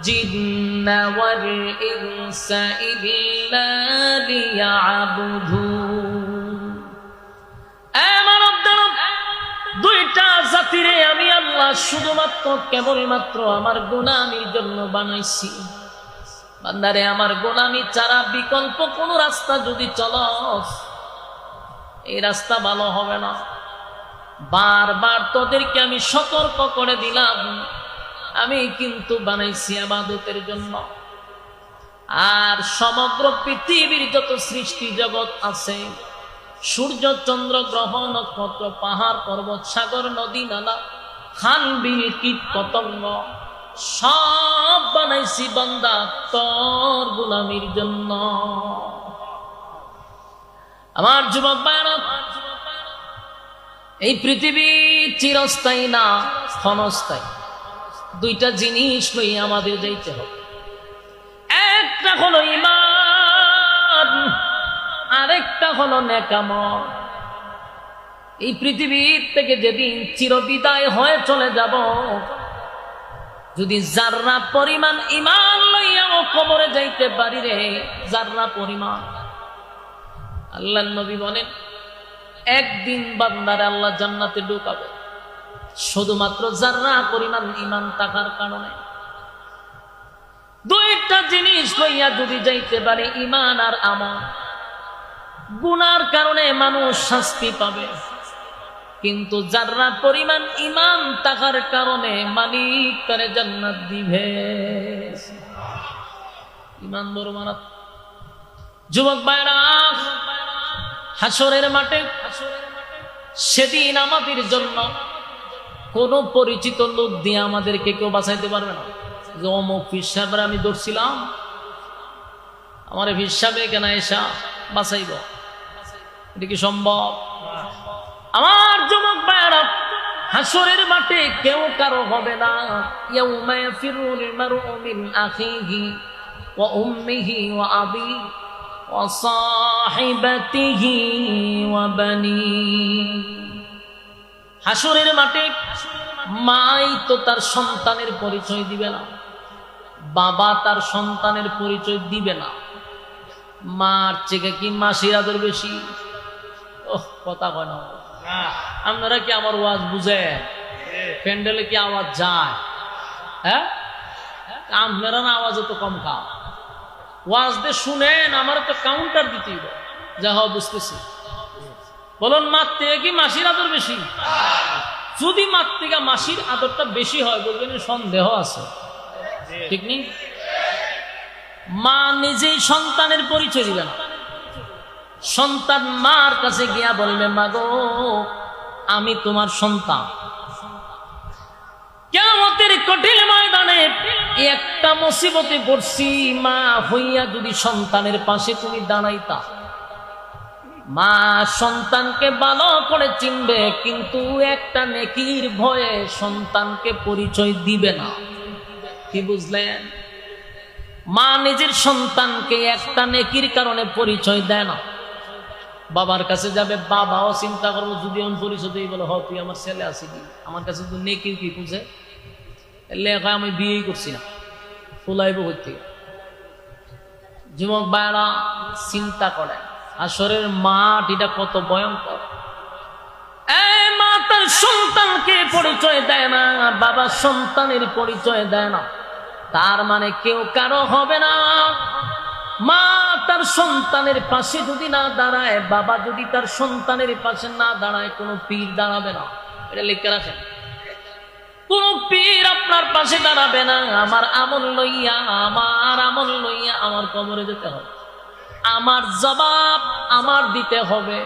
জিন্না ওয়াল ইনসা ইল্লা লিয়াবুদুন। দুইটা জাতিরে আমি আল্লাহ শুধুমাত্র কেবলমাত্র আমার গোলামির জন্য বানাইছি। বান্দারে, আমার গোলামি ছাড়া বিকল্প কোন রাস্তা যদি চলস, এই রাস্তা ভালো হবে না। বারবার তোদেরকে আমি সতর্ক করে দিলাম, আমি কিন্তু বানাইছি ইবাদতের জন্য। আর সমগ্র পৃথিবীর যত সৃষ্টি জগৎ আছে, সূর্য চন্দ্র গ্রহ নক্ষত্র পাহাড় পর্বত সাগর নদী নালা খাল বিল কীট পতঙ্গ, সব বানাইছি বান্দা তোর গোলামির জন্য। আমার যুবক ভাইরা, এই পৃথিবী চিরস্থায়ী না, ক্ষণস্থায়ী। দুইটা জিনিস লইয়া আমাদের যাইতে হবে। একটা হলো ঈমান, আরেকটা হলো নেকামল। এই পৃথিবীর থেকে যেদিন চিরবিদায় হয়ে চলে যাব, যদি জাররা পরিমাণ ঈমান লইয়াও কবরে যাইতে পারি রে, জাররা পরিমাণ, আল্লাহর নবী বলেন একদিন বান্দারে আল্লাহ জান্নাতে ঢুকাবে শুধুমাত্র জাররা পরিমাণ ঈমান থাকার কারণে। দুইটা জিনিস লইয়া যদি যাইতে পারে, ঈমান আর আমল। গুনার কারণে মানুষ শাস্তি পাবে, কিন্তু জাররা পরিমাণ ঈমান থাকার কারণে মালিক তারে জান্নাত দিবে। ঈমান বড় মারাত্মক। যুবক ভাইরা, হাসরের মাঠে সেদিন আমাদের জন্য কোন পরিচিত লোক দিয়ে আমাদেরকে কেউ বাঁচাইতে পারবে না। যে অমুক পীর সাহেবের আমি ধরছিলাম, আমার পীর সাহেব কেন এসা বাঁচাইব, এটা কি সম্ভব? আমার যুবক ভাইরা, হাসরের মাঠে কেউ কারো হবে না। ইয়াউমা ইয়াফিরুল মারউ মিন আখিহি ওয়া উম্মিহি ওয়া আবিহি ওয়া সাহিবাতিহি ওয়া বানিহি। হাসরের মাঠে মাই তো তার সন্তানের পরিচয় দিবে না, বাবা তার সন্তানের পরিচয় দিবে না। মার থেকে কি মাসির আদর বেশি? কথা কয় না। আপনারা কি আমার ওয়াজ বুঝেন? প্যান্ডেলে কি আওয়াজ যায়? হ্যাঁ, আপনারা না আওয়াজ তো কম খাও, ওয়াজ দিয়ে শুনেন, আমার তো কাউন্টার দিতেই যা হওয়া বুঝতেছি। বলুন, মার থেকে কি মাসির আদর বেশি? যদি মার থেকে মাসির আদরটা বেশি হয়, বলবেন সন্দেহ আছে, ঠিক নেই? মা নিজেই সন্তানের পরিচয় দিবে না। সন্তান মার কাছে গিয়া বলবে, মা গো আমি তোমার সন্তান। কিয়ামতের কঠিন ময়দানে একটা মুসিবতে পড়ছি, মা হইয়া যদি সন্তানের পাশে তুমি দাঁড়াইতা, মা সন্তানকে ভালো করে চিনবে, কিন্তু একটা নেকির ভয়ে সন্তানকে পরিচয় দিবে না। কি বুঝলেন? মা নিজের সন্তানকে একটা নেকির কারণে পরিচয় দেয় না। বাবার কাছে যাবে, বাবাও চিন্তা করবো যদি এমন পরিচয় দিই, বলে হ তুই আমার ছেলে আছি কি, আমার কাছে তো নেকির কি খুঁজে, লেখা আমি বিয়েই করছি না, ফুলাইব হইতে। যুবক ভাইরা চিন্তা করেন, আসরের মাঠ এটা কত ভয়ঙ্কর। এই মা তার সন্তানকে পরিচয় দেয় না, বাবা সন্তানের পরিচয় দেয় না, তার মানে কেউ কারো হবে না। মা তার সন্তানের পাশে যদি না দাঁড়ায়, বাবা যদি তার সন্তানের পাশে না দাঁড়ায়, কোনো পীর দাঁড়াবে না। এটা লিখে রাখেন, কোন পীর আপনার পাশে দাঁড়াবে না। আমার আমল লইয়া আমার কবরে যেতে হবে, আমার জবাব আমার দিতে হবে।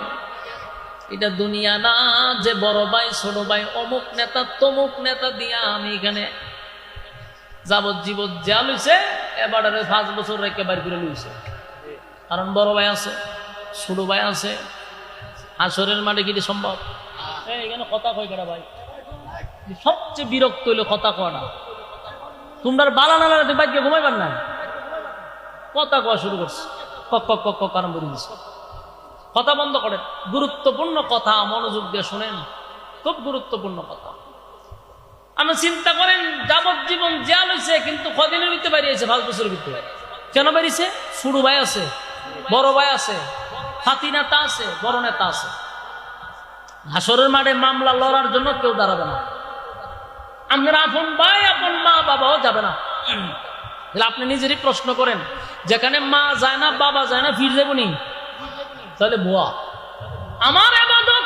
এটা দুনিয়া না যে বড় ভাই ছোট ভাই অমুক নেতা তমুক নেতা দিয়া আমি এখানে যাবজ্জীবন যা লইছে এবার 5 বছর রেখে বাড়ি করে লইছে। কারণ বড় ভাই আছে, ছোট ভাই আছে, আসরের মাঠে কি সম্ভব? এখানে কথা কই কেনা ভাই, সবচেয়ে বিরক্ত হইলো কথা কয় না। তোমরা বালা না লাগাতে বাইকে ঘুমাইবার না, কথা কওয়া শুরু করছে, কারণ বলে দিচ্ছে। কথা বন্ধ করেন, গুরুত্বপূর্ণ কথা মনোযোগ দিয়ে শোনেন, খুব গুরুত্বপূর্ণ কথা। আপনি চিন্তা করেন যাবজ্জীবন জেল হয়েছে, কিন্তু কদিনের ভিতরে বেরিয়েছে 5 বছরের ভিতরে। কেন বেরিয়েছে? ছোট ভাই আছে, বড় ভাই আছে, ফাতি নেতা আছে, বড় নেতা আছে। হাসরের মাঠে মামলা লড়ার জন্য কেউ দাঁড়াবে না। আপনার আপন ভাই আপন মা বাবাও যাবে না। আপনি নিজেরই প্রশ্ন করেন, যেখানে মা যায় না বাবা যায় না, ফির যাবনি তাহলে ভুয়া। আমার ইবাদত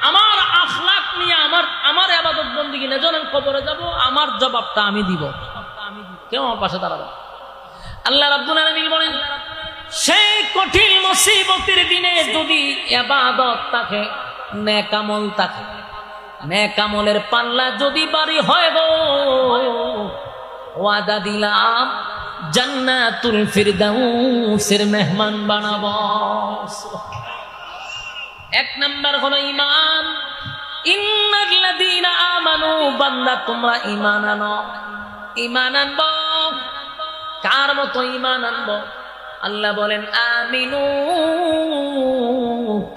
আমার আখলাক নিয়ে আমার ইবাদত বন্দেগী নিয়ে যখন কবরে যাব, আমার জবাবটা আমি দিব, কেউ আমার পাশে দাঁড়াবে। আল্লাহ রাব্বুল আলামিন বলেন, সেই কঠিন মুসিবতের দিনে যদি ইবাদত থাকে, নেক আমল থাকে, নেক আমলের পাল্লা যদি বাড়ি হয় গো, ওয়াদা দিলাম জান্নাতুল ফিরদাউসের মেহমান বানাবো। 1 নাম্বার হলো ঈমান। ইন্নাল্লাযীনা আমানু, বান্দা তোমরা ঈমান আনো। ঈমান আনবো, কার মতো ঈমান আনবো? আল্লাহ বলেন আমিনু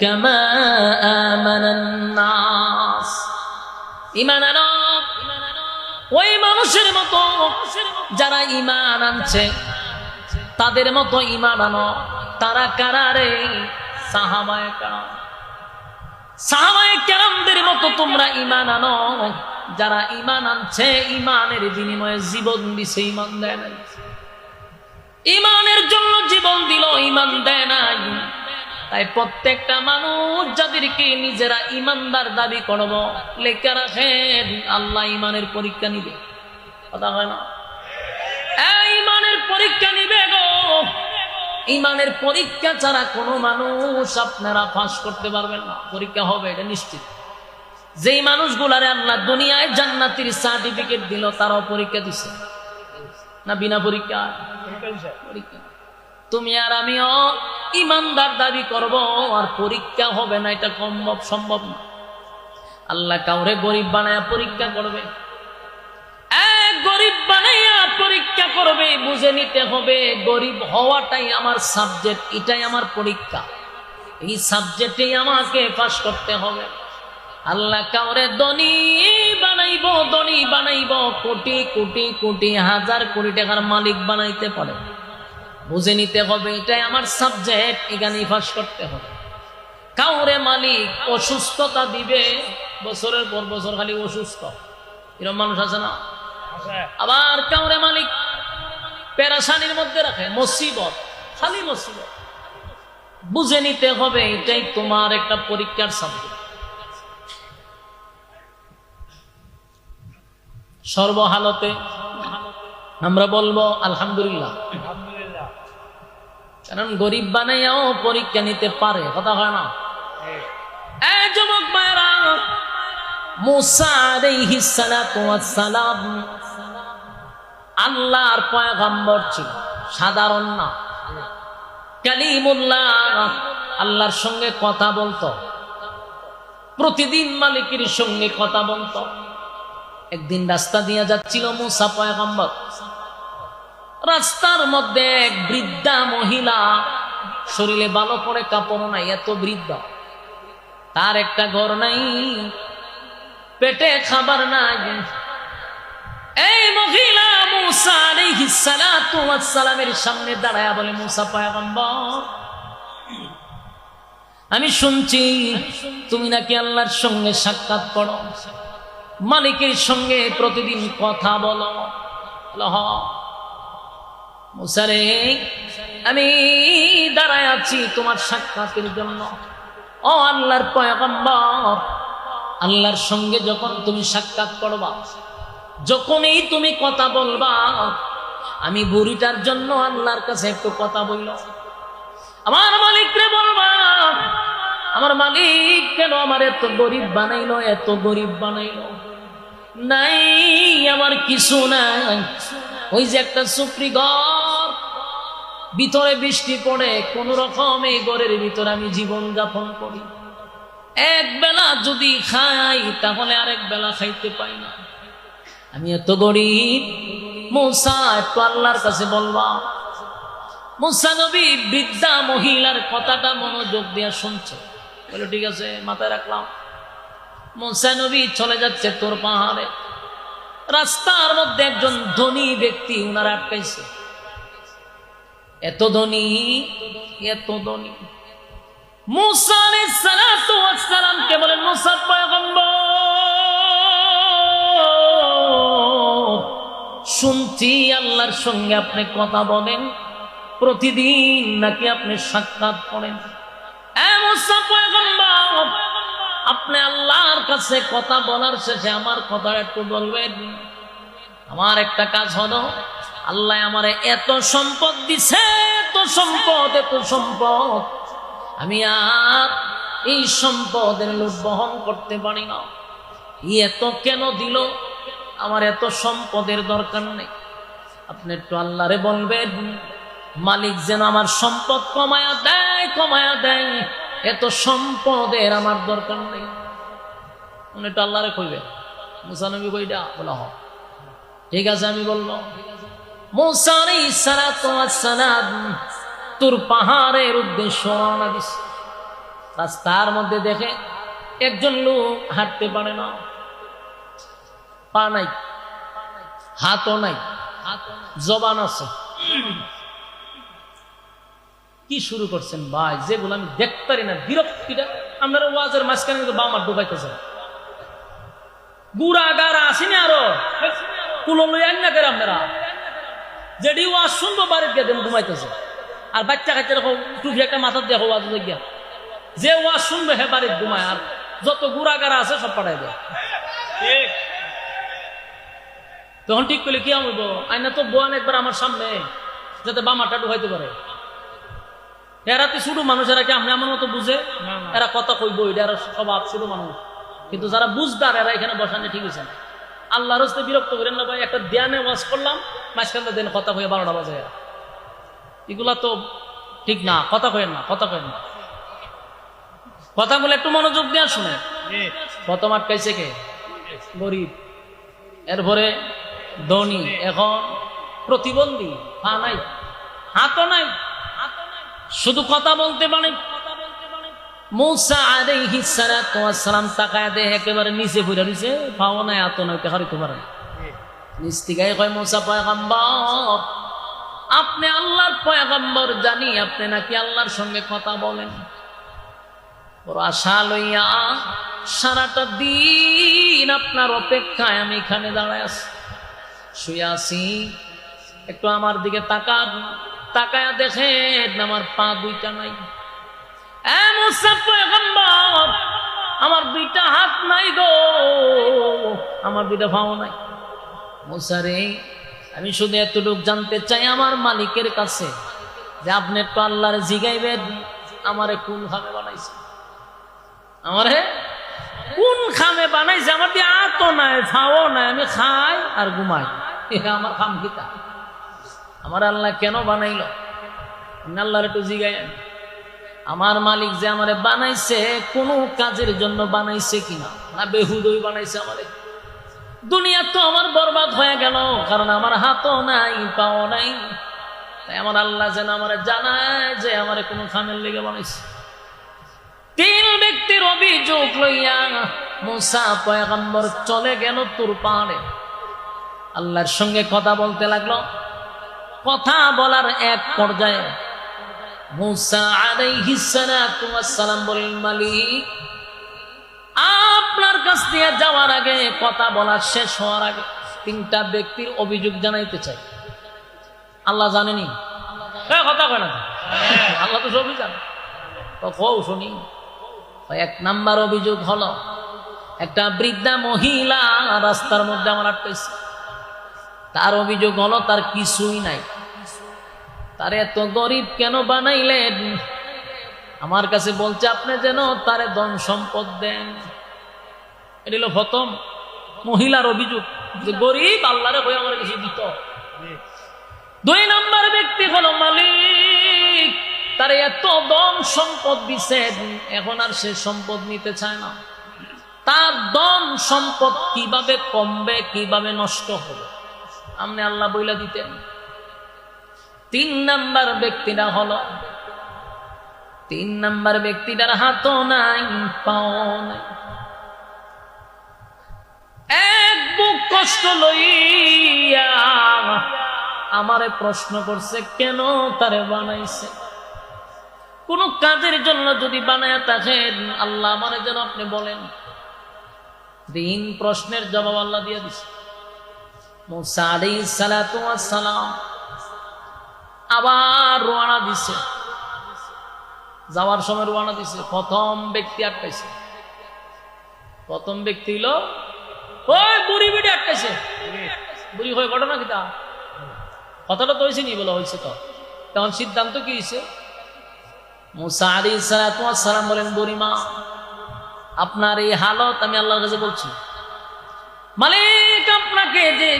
কামা আমানান নাস। ঈমান আনো ওই মানুষের মতো যারা ঈমান আনছে, তাদের মতো ঈমান আনো। তারা কারারে? সাহাবায়ে কেরাম। সাহাবায়ে কেরামদের মতো তোমরা ঈমান আনো। যারা ঈমান আনছে, ঈমানের বিনিময়ে জীবন দিছে, ঈমান দেয় নাই। ঈমানের জন্য জীবন দিল, ঈমান দেয় নাই। তাই প্রত্যেকটা মানুষ যাদেরকে নিজেরা ঈমানদার দাবি করব, লেখা রাখেন আল্লাহ ঈমানের পরীক্ষা নিবে। কথা হয় না? ঈমানের পরীক্ষা নিবে গো। ঈমানের পরীক্ষা ছাড়া কোনো মানুষ আপনারা পাস করতে পারবেন না। পরীক্ষা হবে, এটা নিশ্চিত। যেই মানুষগুলারে আল্লাহ দুনিয়ায় জান্নাতের সার্টিফিকেট দিল, তারাও পরীক্ষা দিছে না? বিনা পরীক্ষা পরীক্ষা। তুমি আর আমিও ঈমানদার দাবি করব, আর পরীক্ষা হবে না, এটা সম্ভব না। আল্লাহ কাউরে গরিব বানায়া পরীক্ষা করবে, গরিব বানাইয়া পরীক্ষা করবে। বুঝে নিতে হবে গরিব হওয়াটাই আমার সাবজেক্ট, এটাই আমার পরীক্ষা, এই সাবজেক্টেই আমাকে পাস করতে হবে। আল্লাহ কাউরে ধনী বানাইব, কোটি কোটি কোটি হাজার কোটি টাকার মালিক বানাইতে পারে। বুঝে নিতে হবে এটাই আমার সাবজেক্ট, এখানেই পাস করতে হবে। কাউরে মালিক অসুস্থতা দিবে, বছরের পর বছর খালি অসুস্থ, এরকম মানুষ আছে না? আবার কাউরে মালিক পেরেশানির মধ্যে রাখে, মুসিবত, খালি মুসিবত। বুঝে নিতে হবে এটাই তোমার একটা পরীক্ষার সাবজেক্ট। সর্বহালতে আমরা বলবো আলহামদুলিল্লাহ, কারণ গরিব বানাইয়াও পরীক্ষা নিতে পারে। কথা হয় না? যুবক ভাইরা, মুসা আলাইহিস সালাতু ওয়াস সালাম আল্লাহর পয়গম্বর ছিল, সাধারণ না, কালিমুল্লাহ। আল্লাহর সঙ্গে কথা বলতো, প্রতিদিন মালিকের সঙ্গে কথা বলতো। একদিন রাস্তা দিয়ে যাচ্ছিল মুসা পয়গম্বর, রাস্তার মধ্যে এক বৃদ্ধা মহিলা, শরীরে ভালো করে কাপড় নাই, এত বৃদ্ধা, তার একটা ঘর নাই, পেটে খাবার নাই। এই মহিলা মুসা আলাইহিস সালাতু ওয়াস সালামের সামনে দাঁড়ায়া বলে, মুসা পয়গম্বর আমি শুনছি তুমি নাকি আল্লাহর সঙ্গে সাক্ষাৎ করো, মালিকের সঙ্গে প্রতিদিন কথা বলো। মুসা রে, আমি দাঁড়ায় আছি তোমার সাক্ষাতের জন্য। ও আল্লাহর পয়গম্বর, আল্লাহর সঙ্গে যখন তুমি সাক্ষাৎ করবা, যখনই তুমি কথা বলবা, আমি বুড়িটার জন্য আল্লাহর কাছে একটু কথা বলল। আমার মালিকরে বলবা, আমার মালিক কেন আমার এত গরিব বানাইলো, এত গরিব বানাইলো? নাই আমার কিছু নাই, ওই যে একটা সুপ্রি ঘর, ভিতরে বৃষ্টি পড়ে, কোন রকম এই ঘরের ভিতরে আমি জীবন যাপন করি। এক বেলা যদি খাই তাহলে আরেক বেলা খাইতে পাই না, আমি এত গরিব। মুসা একটু আল্লাহর কাছে বলবা। মুসা নবী বৃদ্ধা মহিলার কথাটা মনোযোগ দিয়া শুনছে, বলে ঠিক আছে, মাথায় রাখলাম। মুসা নবী চলে যাচ্ছে তোর পাহাড়ে। রাস্তার মধ্যে একজন ধনী ব্যক্তি উনারা আটকাইছে। এত ধনী, এত ধনী। মুসা আলাইহিস সালাতু ওয়াস সালামকে বলেন, মুসা পয়গম্বর, শুনছি আল্লাহর সঙ্গে আপনি কথা বলেন, প্রতিদিন নাকি আপনি সাক্ষাৎ করেন। মুসা পয়গম্বর, আপনি আল্লাহর কাছে কথা বলার শেষে আমার কথা একটু বলবেন। আমার একটা কাজ হলো, আল্লাহ আমারে এত সম্পদ দিছে, এত সম্পদ, এত সম্পদ, আমি আর এই সম্পদের লোভ বহন করতে পারি না। এত কেন দিল? আমার এত সম্পদের দরকার নেই। আপনি একটু আল্লাহরে বলবেন, মালিক যেন আমার সম্পদ কমায়া দেয়, কমায়া দেয়। এত সম্পদের আমার দরকার নেই। উনি একটু আল্লাহরে কইবে। মুসা নবী কইটা বলা হ, ঠিক আছে আমি বলবো। মুসা আলাইহিস সালাতু ওয়াস সালাম তোর পাহাড়ের উদ্দেশ্যে রওনা দিছে। রাস্তার মধ্যে দেখে একজন লোক হাঁটতে পারে না, পা নাই, হাতও নাই, জবান আছে। কি শুরু করছেন ভাই, যেগুলো আমি দেখতে পারি না, বিরক্তিটা। আপনারা ওয়াজের মাঝখানে কিন্তু বাম হাত ঢুকাইতেছেন, গুড়া গাড়া আসেনি আরো কুলো লই আন না করে আপনারা। যেটি ওয়াজ শুনবো বাড়ির গিয়ে দেন ঘুমাইতেছে, আর বাচ্চা কাচ্চা এরকম টুপি একটা মাথার দেখো ওয়াজ গিয়া, যে ওয়াজ শুনবে হে বাড়ির ঘুমায়, আর যত গুড়া গাড়া আছে সব পাঠাই দেয়। তখন ঠিক করলে কি হইব? আইনা তো বোয়ান একবার আমার সামনে, যাতে বামাটা ঢুকাইতে পারে। এরা তো শুধু মানুষ, এরা কি আপনি আমার মতো বুঝে? এরা কথা কইব, এরা স্বভাব শুধু মানুষ। কিন্তু যারা বুঝদার এরা এখানে বসানে ঠিক আছে। আল্লাহর হস্তে বিরক্ত করেন না ভাই। একটা ধ্যানে ওয়াজ করলাম, মাঝখানে দেন কথা কয়ে 12টা বাজে। এগুলা তো ঠিক না, কথা কয়েন না, কথা কয়েন না। কথাগুলো একটু মনোযোগ দিয়ে শুনে। প্রথম আটকাইছে কে? গরিব, এরপরে ধনী, এখন প্রতিবন্ধী, পা নাই, হাতও নাই, শুধু কথা বলতে পারে। মুসা আলাইহিস সালাতু ওয়াস সালাম তাকায় দেখে একেবারে নিচে পড়ে রইছে, পাও নাই, হাতও নাই, হারিতে পারে না। নিচ থেকে কয়, মুসা পয়গম্বর, আপনি আল্লাহর পয়গম্বর, জানি আপনি নাকি আল্লাহর সঙ্গে কথা বলেন। বড় আশা লইয়া সারাটা দিন আপনার অপেক্ষায় আমি এখানে দাঁড়ায় আছি, শুয়ে আছি। একটু আমার দিকে তাকান, তাকায়া দেখেন আমার পা দুইটা নাই। মুসা পয়গম্বর, আমার দুইটা হাত নাই গো, আমার দুইটা পাও নাই। মুসা রে, আমি শুধু এতটুকু জানতে চাই আমার মালিকের কাছে, যে আপনি একটু আল্লাহরে জিগাইবেন, আমারে কোন খামে বানাইছে, আমারে কোন খামে বানাইছে। আমার দিয়ে হাতও নাই, পাও নাই, আমি খাই আর ঘুমাই, আমার খাম কিতা? আমার আল্লাহ কেন বানাইল? আল্লাহর একটু জিগাইন, আমার মালিক যে আমারে বানাইছে কোন কাজের জন্য বানাইছে কিনা, না বেহুদই বানাইছে আমারে? দুনিয়া তো আমার বরবাদ হয়ে গেল, কারণ আমার হাতও নাই, পাও নাই। তাই আমার আল্লাহ যেন আমারে জানায় যে আমারে কোন খামের লেগে বানাইছে। তিন ব্যক্তির অভিযোগ লইয়া মুসা পয়গম্বর চলে গেল তুর পাহাড়ে, আল্লাহর সঙ্গে কথা বলতে লাগলো। কথা বলার এক পর্যায়ে মূসা আলাইহিস সালাতু ওয়াস সালাম বলেন, মালিক আপনার কাছ দিয়ে যাওয়ার আগে, কথা বলা শেষ হওয়ার আগে তিনটা ব্যক্তির অভিযোগ জানাইতে চাই। আল্লাহ জানেনি? কথা কয় না, আল্লাহ তো সবই জানে। কও শুনি। এক নাম্বার অভিযোগ হলো, একটা বৃদ্ধা মহিলা রাস্তার মধ্যে আমার আটকাইছে। তার অভিযোগ হলো তার কিছুই নাই। তার এত গরিব কেন বানাইলেন? আমার কাছে বলছে আপনি যেন তারে ধন সম্পদ দেন। এটা হলো প্রথম মহিলার অভিযোগ, যে গরিব, আল্লাহরে হয়ে আমার কিছু দিত। দুই নাম্বার ব্যক্তি হলো, মালিক তারে এত ধন সম্পদ দিছেন, এখন আর সে সম্পদ নিতে চায় না। তার ধন সম্পদ কিভাবে কমবে, কিভাবে নষ্ট হবে, আপনি আল্লাহ বইলা দিতেন। তিন নাম্বার ব্যক্তিটা হলো, তিন নাম্বার ব্যক্তিটার হাতও নাই, পাও নাই, এক বুক কষ্ট লইয়া আমারে প্রশ্ন করছে কেন তারে বানাইছে। কোন কাজের জন্য যদি বানায় থাকেন, আল্লাহ আমারে যেন আপনি বলেন। তিন প্রশ্নের জবাব আল্লাহ দিয়ে দিছে। মূসা আলাইহিস সালাতু ওয়াস সালাম আবার রওনা দিছে। যাওয়ার সময় রওনা দিছে, প্রথম ব্যক্তি আটকাইছে। প্রথম ব্যক্তি হলো ওই বুড়ি বেটি আটকাইছে। বুড়ি হয়ে ঘটনা কিতা, কথাটা তো হয়েছে নি, বলা হয়েছে তো। তখন সিদ্ধান্ত কি হয়েছে? মূসা আলাইহিস সালাতু ওয়াস সালাম বলেন, বুড়িমা আপনার এই হালত আমি আল্লাহর কাছে বলছি। মালিক আপনাকে যে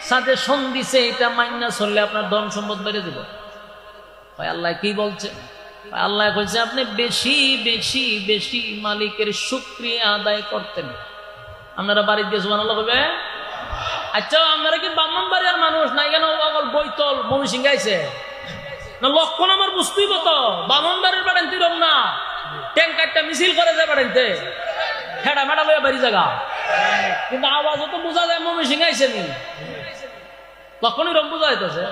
সাজেশন দিছে, এটা মাইনা চললে আপনার ধন সম্পদ বেড়ে দেব। আল্লাহ কি বলছে? আল্লাহ কইছে আপনি বেশি বেশি বেশি মালিকের শুকরিয়া আদায় করতেন। আপনারা বাড়ি দিয়ে সুবহানাল্লাহ কইবে? আচ্ছা আপনারা কি ব্রাহ্মণবাড়িয়ার মানুষ না? কেন বৈতল ময়মনসিংহ আইছে না? লক্ষণ আমার বুঝতেই কত ব্রাহ্মণবাড়ির বাড়েন তিরম না, ট্যাঙ্কারটা মিছিল করে যায় বাড়িতে, হেডা মেডা লইয়া বাড়ি জায়গা, কিন্তু আওয়াজও তো বোঝা যায় ময়মনসিংহ আইছে নি। লক্ষণই রম বোঝা যাইতেছে।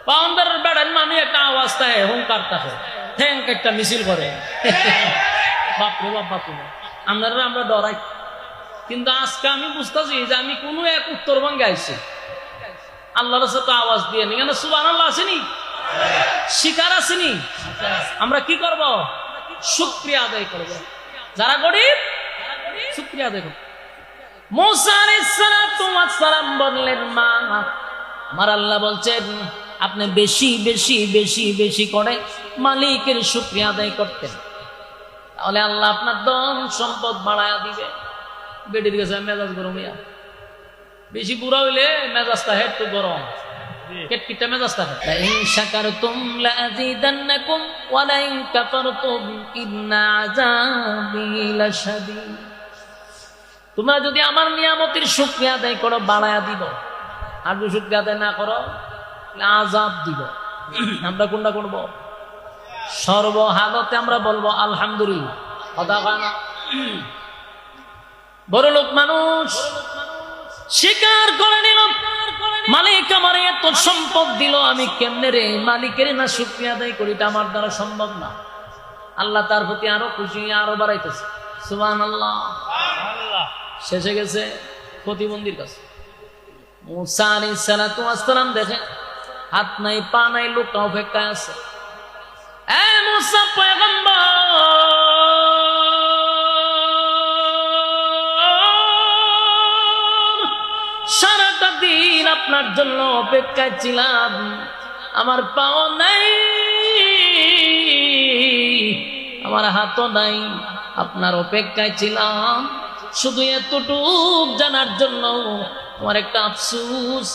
ব্রাহ্মণবাড়ির বাড়েন মানে একটা আওয়াজ থাকে, হুঙ্কার থাকে, ট্যাঙ্কারটা মিছিল করে। বাপরে বাপ, বাপরে আপনারা আমরা ডরাই। কিন্তু আজকে আমি বুঝতেছি যে আমি কোনো এক উত্তরবঙ্গে আইছি, আল্লাহর সাথে আওয়াজ দিয়ে নি। কেন সুবহানাল্লাহ আসেনি, শিকার আসেনি। আমরা কি করব? শুকরিয়া আদায় করব। যারা গরিব শুকরিয়া আদায় করব। মূসা আলাইহিস সালাতু ওয়াস সালাম বললেন, মা আমার আল্লাহ বলছেন আপনি বেশি বেশি বেশি বেশি করে মালিকের শুকরিয়া আদায় করতেন, তাহলে আল্লাহ আপনার ধন সম্পদ বাড়ায়া দিবে। বেটির কাছে মেজাজ গরম হইয়া, বেশি বুড়া হইলে মেজাজটা একটু গরম, কেটকিটা মেজাজটা। লাইন শাকারতুম লাযিদান্নাকুম ওয়া লাইন কাফারতুম ইন্না আযাবি লাশাদীদ। তোমরা যদি আমার নিয়ামতের শুকরিয়া আদায় করো, বাড়ায়া দিব, আর যদি শুকরিয়া আদায় না করো আযাব দিব। আমরা কোনটা করব? সর্বহালতে আমরা বলবো আলহামদুলিল্লাহ। কথা কয় না? বড় লোক মানুষ স্বীকার করে নিল, মালিক আমার এত সম্পদ দিল, আমি কেমনে রে মালিকের না শুকরিয়া আদায় করি, এটা আমার দ্বারা সম্ভব না। আল্লাহ তার প্রতি আরো খুশি, আরো বাড়াইতেছে। সুবহানাল্লাহ। শেষে গেছে প্রতিবন্ধীর কাছে। মূসা আলাইহিস সালাতু ওয়াস সালাম দেখে হাত নাই পা নাই, লোকটা অপেক্ষায় আছে। এ মূসা পয়গম্বর, সারাটা দিন আপনার জন্য অপেক্ষায় ছিলাম, আমার পাও নাই, আমার হাতও নাই, আপনার অপেক্ষায় ছিলাম শুধু এতটুক জানার জন্য। আমার একটা আফসোস,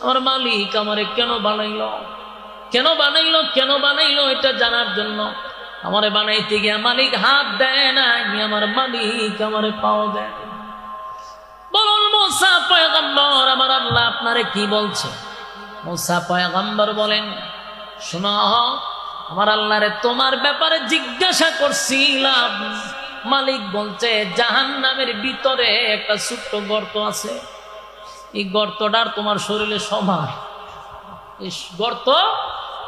আমার মালিক আমারে কেন বানাইলো, কেন বানাইলো, কেন বানাইলো এটা জানার জন্য। আমারে বানাইতে গিয়া মালিক হাত দেয় না, আমার মালিক আমারে পাও দেয়। বলুন মূসা পয়গম্বর, আমার আল্লাহ আপনারে কি বলছে? মূসা পয়গম্বর বলেন, শোনো, আমার আল্লাহরে তোমার ব্যাপারে জিজ্ঞাসা করছিলাম। মালিক বলছে জাহান্নামের ভিতরে একটা ছোট্ট গর্ত আছে, এই গর্তটার তোমার শরীরে সমান। এই গর্ত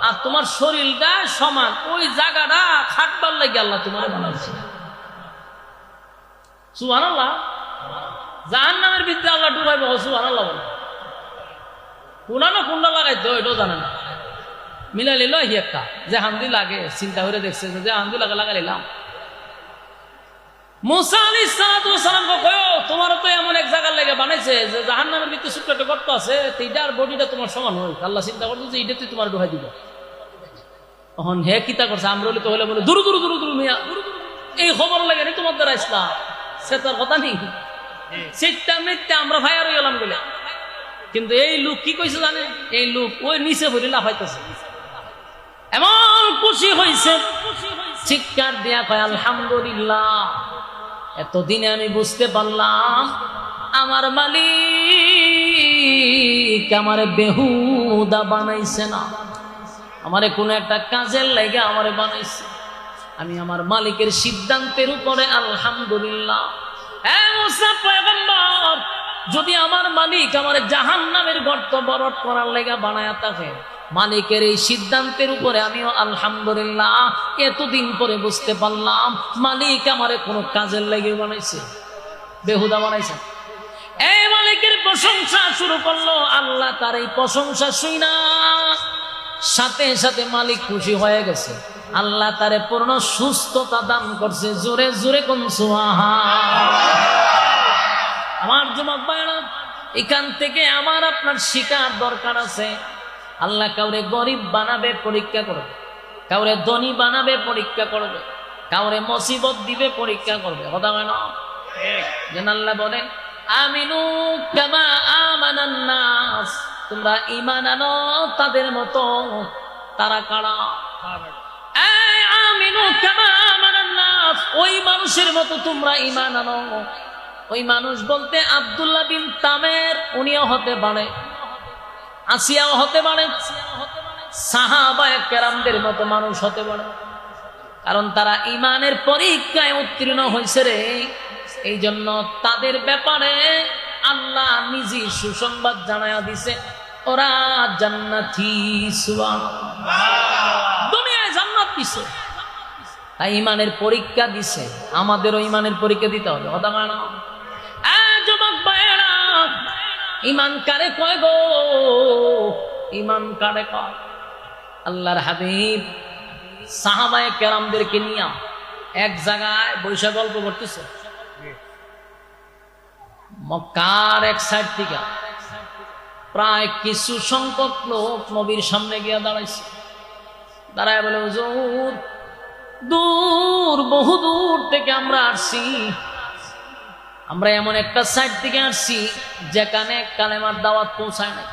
আর তোমার শরীরটা সমান, ওই জায়গাটা খাটবার লাগে আল্লাহ তোমার বানাইছে। সুবহানাল্লাহ। জাহান্নামের ভিতরে আল্লাহ ডুবাইব, সুবহানাল্লাহ বলে। কোনা কোনটা লাগাইতে এটাও জানে না, মিলাই লিল একটা যে হান্দি লাগে, চিন্তা করে দেখছে যে হান্দি লাগে লাগাই নিলাম। মুসা আলাইহিস সালাম কয় তোমার তো এমন এক জায়গার লেগে বানাইছে যে জাহান্নামের ভিতরে ছোট্ট একটা গর্ত আছে, এইটার বডিটা তোমার সমান হয়। আল্লাহ চিন্তা করছে যে এইটাতে তোমার ডুবাই দিব। তখন হে কিতা করছে, আমরা তো হলে বলে দূর দূর দূর দূর মিয়া, এই খবর লাগে নি তোমার দ্বারা ইসলাম, সে তার কথা নেই। সেটা মিথ্যা, আমরা ভাইয়ার হয়ে গেলাম বলে। কিন্তু এই লোক কি কইছে জানে, এই লোক ওই নিচে ভরি লাফাইতেছে, এমন খুশি হয়েছে, চিৎকার দিয়া কয় আলহামদুলিল্লাহ, এতদিনে আমি বুঝতে পারলাম আমার মালিক আমারে বেহুদা বানাইছে না, আমারে কোন একটা কাজের লাগে আমারে বানাইছে। আমি আমার মালিকের সিদ্ধান্তের উপরে আলহামদুলিল্লাহ। যদি আমার মালিক আমার জাহান্নামের গর্ত বরট করার লেগা বানায়া থাকে, মালিকের এই সিদ্ধান্তের উপরে আমিও আলহামদুলিল্লাহ এতদিন পরে বুঝতে পারলাম মালিক আমারে কোনো কাজের লেগে বানাইছে, বেহুদা বানাইছে। এই মালিকের প্রশংসা শুরু করলো। আল্লাহ তার এই প্রশংসা শুইনা সাথে সাথে মালিক খুশি হয়ে গেছে। আল্লাহ তারে পূর্ণ সুস্থতা দান করছে। জোরে জোরে কোন সুবহানাল্লাহ। আমার যুবক ভাইরা, এখান থেকে আমার আপনার শিকার দরকার আছে। আল্লাহ কাউরে গরিব বানাবে, পরীক্ষা করবে, কাউরে ধনী বানাবে, পরীক্ষা করবে, কাউরে মুসিবত দিবে, পরীক্ষা করবে। কথা হয় না? যেন আল্লাহ বলেন আমিনু কামা আমানান নাস, তোমরা ঈমান আনো তাদের মতো। তারা কারা? আমিনু কামা আমানান নাস, ওই মানুষের মতো তোমরা ঈমান আনো। ওই মানুষ বলতে আব্দুল্লাহ বিন তামের, উনিও হতে পারে, আসিয়াও হতে পারে, সাহাবায়ে কেরামদের মতো মানুষ হতে পারে। কারণ তারা ঈমানের পরীক্ষায় উত্তীর্ণ হয়েছে রে, এই জন্য তাদের ব্যাপারে আল্লাহ নিজে সুসংবাদ জানায়া দিছে, ওরা জান্নাতি। সুবহানাল্লাহ। দুনিয়ায় জান্নাত দিছে, তাই ঈমানের পরীক্ষা দিছে। আমাদেরও ঈমানের পরীক্ষা দিতে হবে। কথা না? যুবক ভাইয়েরা, ঈমান কারে কয় গো? ঈমান কারে কয়? আল্লাহর হাবিব সাহাবায়ে কেরামদেরকে নিয়ে এক জায়গায় বৈশা গল্প করতেছে। মক্কার এক সাইড থেকে প্রায় কিছু সংখ্যক লোক নবীর সামনে গিয়া দাঁড়াইছে। দাঁড়ায় বলে হুজুর, দূর, বহু দূর থেকে আমরা আসছি, আমরা এমন একটা সাইড থেকে আসছি যেখানে কালেমার দাওয়াত পৌঁছায় না।